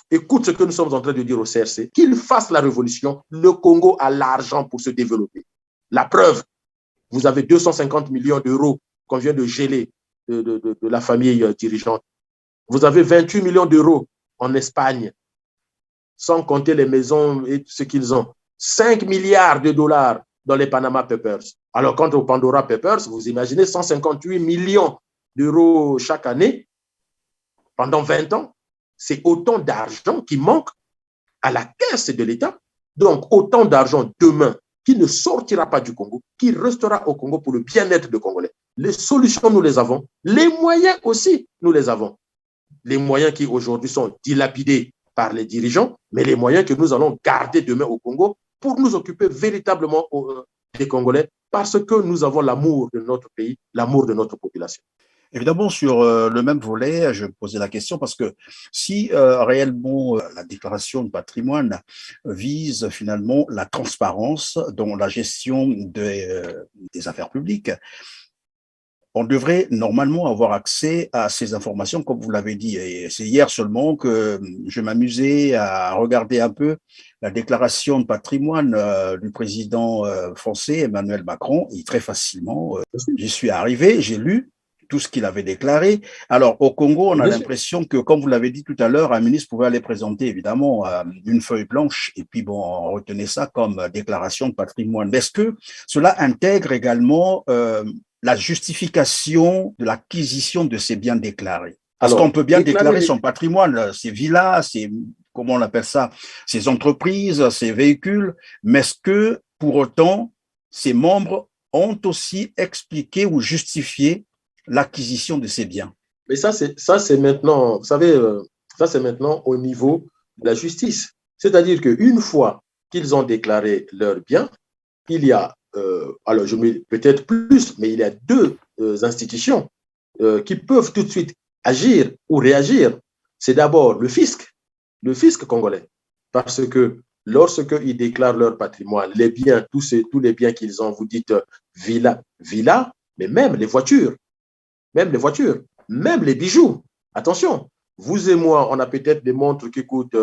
écoutent ce que nous sommes en train de dire au CRC, qu'ils fassent la révolution, le Congo a l'argent pour se développer. La preuve, vous avez 250 millions d'euros qu'on vient de geler de la famille dirigeante. Vous avez 28 millions d'euros en Espagne, sans compter les maisons et ce qu'ils ont. 5 milliards de dollars dans les Panama Papers. Alors, quant aux Pandora Papers, vous imaginez 158 millions d'euros chaque année pendant 20 ans. C'est autant d'argent qui manque à la caisse de l'État. Donc, autant d'argent demain qui ne sortira pas du Congo, qui restera au Congo pour le bien-être des Congolais. Les solutions, nous les avons. Les moyens aussi, nous les avons. Les moyens qui aujourd'hui sont dilapidés par les dirigeants, mais les moyens que nous allons garder demain au Congo pour nous occuper véritablement des Congolais parce que nous avons l'amour de notre pays, l'amour de notre population.
Évidemment, sur le même volet, je posais la question parce que si réellement la déclaration de patrimoine vise finalement la transparence dans la gestion des affaires publiques, on devrait normalement avoir accès à ces informations, comme vous l'avez dit. Et c'est hier seulement que je m'amusais à regarder un peu la déclaration de patrimoine du président français Emmanuel Macron. Et très facilement, j'y suis arrivé, j'ai lu tout ce qu'il avait déclaré. Alors, au Congo, on a l'impression que, comme vous l'avez dit tout à l'heure, un ministre pouvait aller présenter, évidemment, une feuille blanche, et puis, bon, on retenait ça comme déclaration de patrimoine. Est-ce que cela intègre également la justification de l'acquisition de ces biens déclarés? Parce qu'on peut bien déclarer son patrimoine, ses villas, ses, comment on appelle ça, ses entreprises, ses véhicules, mais est-ce que, pour autant, ses membres ont aussi expliqué ou justifié l'acquisition de ces biens?
Mais ça, c'est maintenant, vous savez, ça, c'est maintenant au niveau de la justice. C'est-à-dire qu'une fois qu'ils ont déclaré leurs biens, il y a, alors je mets peut-être plus, mais il y a deux institutions qui peuvent tout de suite agir ou réagir. C'est d'abord le fisc congolais. Parce que lorsqu'ils déclarent leur patrimoine, les biens, tous les biens qu'ils ont, vous dites villa, mais même les voitures, même les bijoux. Attention, vous et moi, on a peut-être des montres qui coûtent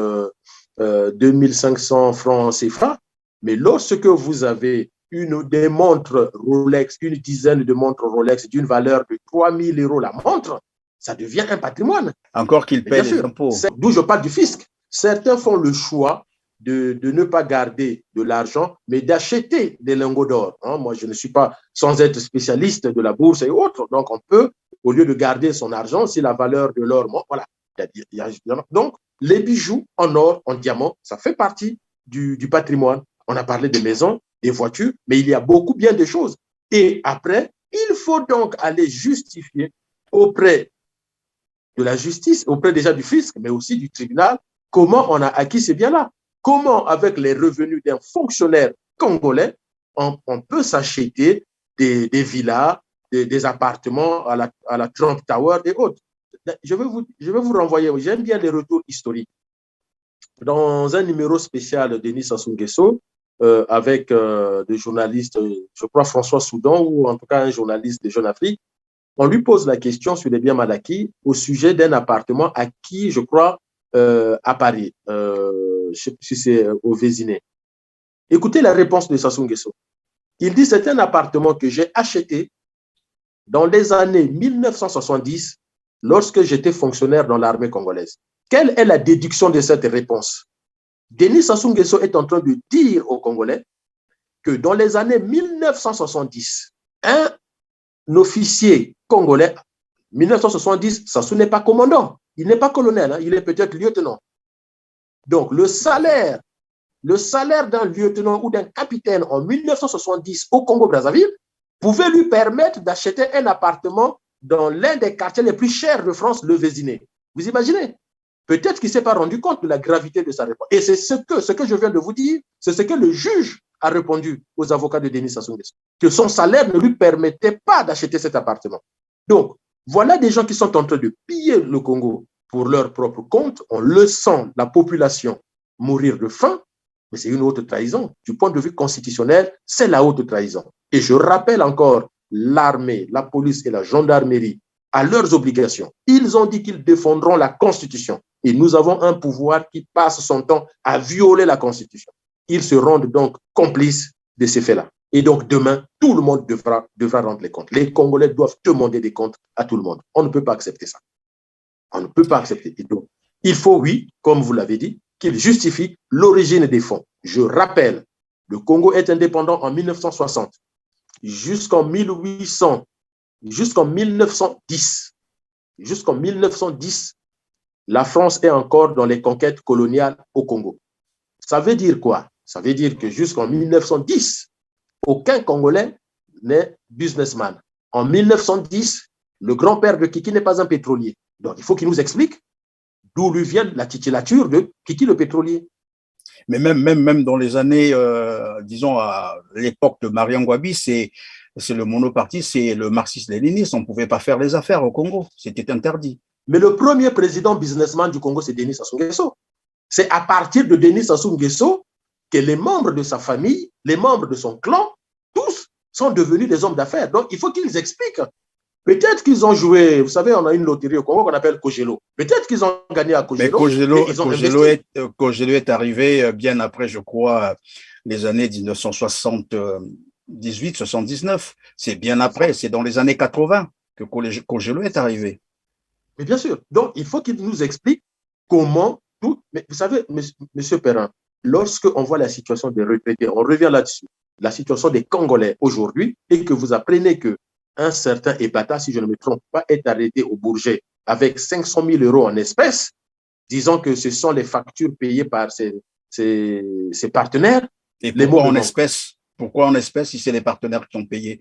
2500 francs CFA, mais lorsque vous avez des montres Rolex, une dizaine de montres Rolex d'une valeur de 3000 € la montre, ça devient un patrimoine.
Encore qu'ils paient les impôts.
D'où je parle du fisc. Certains font le choix de ne pas garder de l'argent, mais d'acheter des lingots d'or. Moi, je ne suis pas, sans être spécialiste de la bourse et autres, donc on peut, au lieu de garder son argent, si la valeur de l'or, voilà. Donc, les bijoux en or, en diamant, ça fait partie du patrimoine. On a parlé des maisons, des voitures, mais il y a beaucoup bien de choses. Et après, il faut donc aller justifier auprès de la justice, auprès déjà du fisc, mais aussi du tribunal, comment on a acquis ces biens-là. Comment, avec les revenus d'un fonctionnaire congolais, on peut s'acheter des villas, des appartements à la Trump Tower et autres. Je vais vous renvoyer, j'aime bien les retours historiques. Dans un numéro spécial de Denis Sassou Nguesso, avec des journalistes, je crois François Soudan, ou en tout cas un journaliste de Jeune Afrique, on lui pose la question sur les biens mal acquis au sujet d'un appartement acquis, je crois, à Paris. Je ne sais plus si c'est au Vésiné. Écoutez la réponse de Sassou Nguesso. Il dit, c'est un appartement que j'ai acheté dans les années 1970 lorsque j'étais fonctionnaire dans l'armée congolaise. Quelle est la déduction de cette réponse? Denis Sassou Nguesso est en train de dire aux Congolais que dans les années 1970, un officier congolais, 1970, Sassou n'est pas commandant, il n'est pas colonel, il est peut-être lieutenant. Donc, le salaire d'un lieutenant ou d'un capitaine en 1970 au Congo-Brazzaville pouvait lui permettre d'acheter un appartement dans l'un des quartiers les plus chers de France, le Vésiné. Vous imaginez? Peut-être qu'il ne s'est pas rendu compte de la gravité de sa réponse. Et c'est ce que je viens de vous dire, c'est ce que le juge a répondu aux avocats de Denis Sassou Nguesso, que son salaire ne lui permettait pas d'acheter cet appartement. Donc, voilà des gens qui sont en train de piller le Congo pour leur propre compte. On le sent, la population mourir de faim, mais c'est une haute trahison. Du point de vue constitutionnel, c'est la haute trahison. Et je rappelle encore l'armée, la police et la gendarmerie à leurs obligations. Ils ont dit qu'ils défendront la Constitution. Et nous avons un pouvoir qui passe son temps à violer la Constitution. Ils se rendent donc complices de ces faits-là. Et donc demain, tout le monde devra rendre les comptes. Les Congolais doivent demander des comptes à tout le monde. On ne peut pas accepter ça. On ne peut pas accepter. Et donc, il faut, oui, comme vous l'avez dit, qu'ils justifient l'origine des fonds. Je rappelle, le Congo est indépendant en 1960. Jusqu'en 1910, la France est encore dans les conquêtes coloniales au Congo. Ça veut dire quoi? Ça veut dire que jusqu'en 1910, aucun Congolais n'est businessman. En 1910, le grand-père de Kiki n'est pas un pétrolier. Donc, il faut qu'il nous explique d'où lui vient la titulature de Kiki le pétrolier.
Mais même dans les années, disons, à l'époque de Mariam Ngouabi, c'est c'est le monoparti, c'est le marxiste-léninisme. On ne pouvait pas faire les affaires au Congo. C'était interdit.
Mais le premier président businessman du Congo, c'est Denis Sassou Nguesso. C'est à partir de Denis Sassou Nguesso que les membres de sa famille, les membres de son clan, tous sont devenus des hommes d'affaires. Donc, il faut qu'ils expliquent. Peut-être qu'ils ont joué, vous savez, on a une loterie au Congo qu'on appelle Kogelo. Peut-être qu'ils ont gagné à Kogelo.
Mais Kogelo est arrivé bien après, je crois, les années 1978-79. C'est bien après, c'est dans les années 80 que Kogelo est arrivé.
Mais bien sûr. Donc, il faut qu'il nous explique comment tout. Mais vous savez, monsieur Perrin, lorsque on voit la situation des retraités, on revient là-dessus, la situation des Congolais aujourd'hui, et que vous apprenez que un certain Ebata, si je ne me trompe pas, est arrêté au Bourget avec 500 000 euros en espèces, disant que ce sont les factures payées par ses partenaires.
Et pourquoi en espèces? Pourquoi en espèces si c'est les partenaires qui ont payé?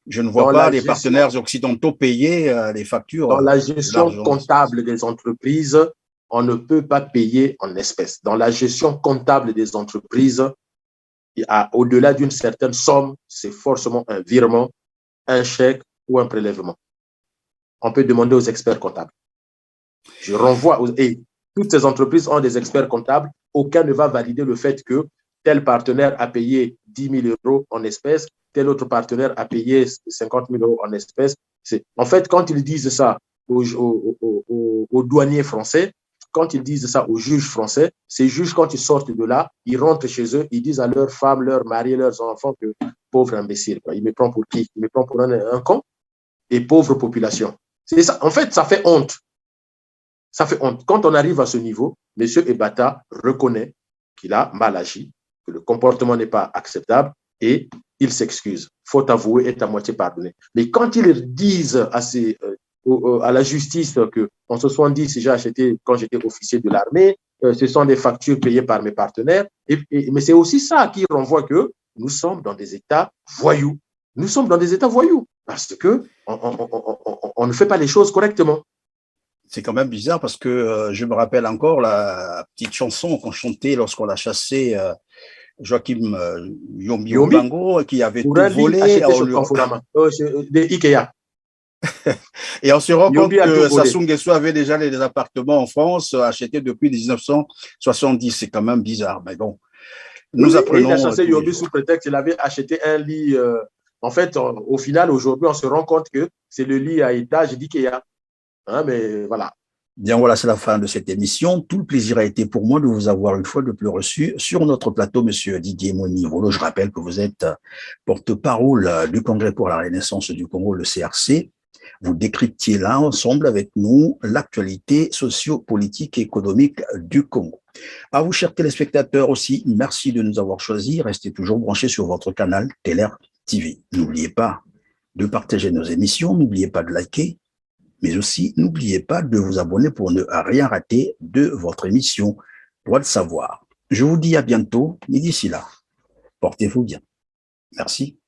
Je ne vois pas les partenaires occidentaux payer les factures.
Dans la gestion comptable des entreprises, on ne peut pas payer en espèces. Dans la gestion comptable des entreprises, au-delà d'une certaine somme, c'est forcément un virement, un chèque ou un prélèvement. On peut demander aux experts comptables. Je renvoie, et toutes ces entreprises ont des experts comptables. Aucun ne va valider le fait que tel partenaire a payé 10 000 euros en espèces, tel autre partenaire a payé 50 000 euros en espèces. En fait, quand ils disent ça aux douaniers français, quand ils disent ça aux juges français, ces juges, quand ils sortent de là, ils rentrent chez eux, ils disent à leurs femmes, leurs maris, leurs enfants que pauvre imbécile, il me prend pour qui? Il me prend pour un con? Et pauvre population. C'est ça. En fait, ça fait honte. Ça fait honte. Quand on arrive à ce niveau, M. Ebata reconnaît qu'il a mal agi, que le comportement n'est pas acceptable et il s'excuse. Faute avouée est à moitié pardonnée. Mais quand ils disent à la justice que en 70, j'ai acheté quand j'étais officier de l'armée, ce sont des factures payées par mes partenaires, mais c'est aussi ça qui renvoie que nous sommes dans des États voyous. Nous sommes dans des États voyous parce que on ne fait pas les choses correctement.
C'est quand même bizarre parce que je me rappelle encore la petite chanson qu'on chantait lorsqu'on a chassé Joachim Yombi Obango qui avait tout volé
de Ikea.
Et on se rend compte que Sassou Nguesso avait déjà des appartements en France achetés depuis 1970. C'est quand même bizarre, mais bon. Nous apprenons.
Il a chassé Yombi sous prétexte qu'il avait acheté un lit. En fait, au final, aujourd'hui, on se rend compte que c'est le lit à étage d'Ikea. Hein, mais voilà.
Bien, voilà, c'est la fin de cette émission. Tout le plaisir a été pour moi de vous avoir une fois de plus reçu sur notre plateau, Monsieur Didier Monivolo. Je rappelle que vous êtes porte-parole du Congrès pour la Renaissance du Congo, le CRC. Vous décryptiez là, ensemble avec nous, l'actualité socio-politique et économique du Congo. À vous, chers téléspectateurs aussi, merci de nous avoir choisis. Restez toujours branchés sur votre canal Teler TV. N'oubliez pas de partager nos émissions, n'oubliez pas de liker, mais aussi n'oubliez pas de vous abonner pour ne rien rater de votre émission Droit de savoir. Je vous dis à bientôt et d'ici là, portez-vous bien. Merci.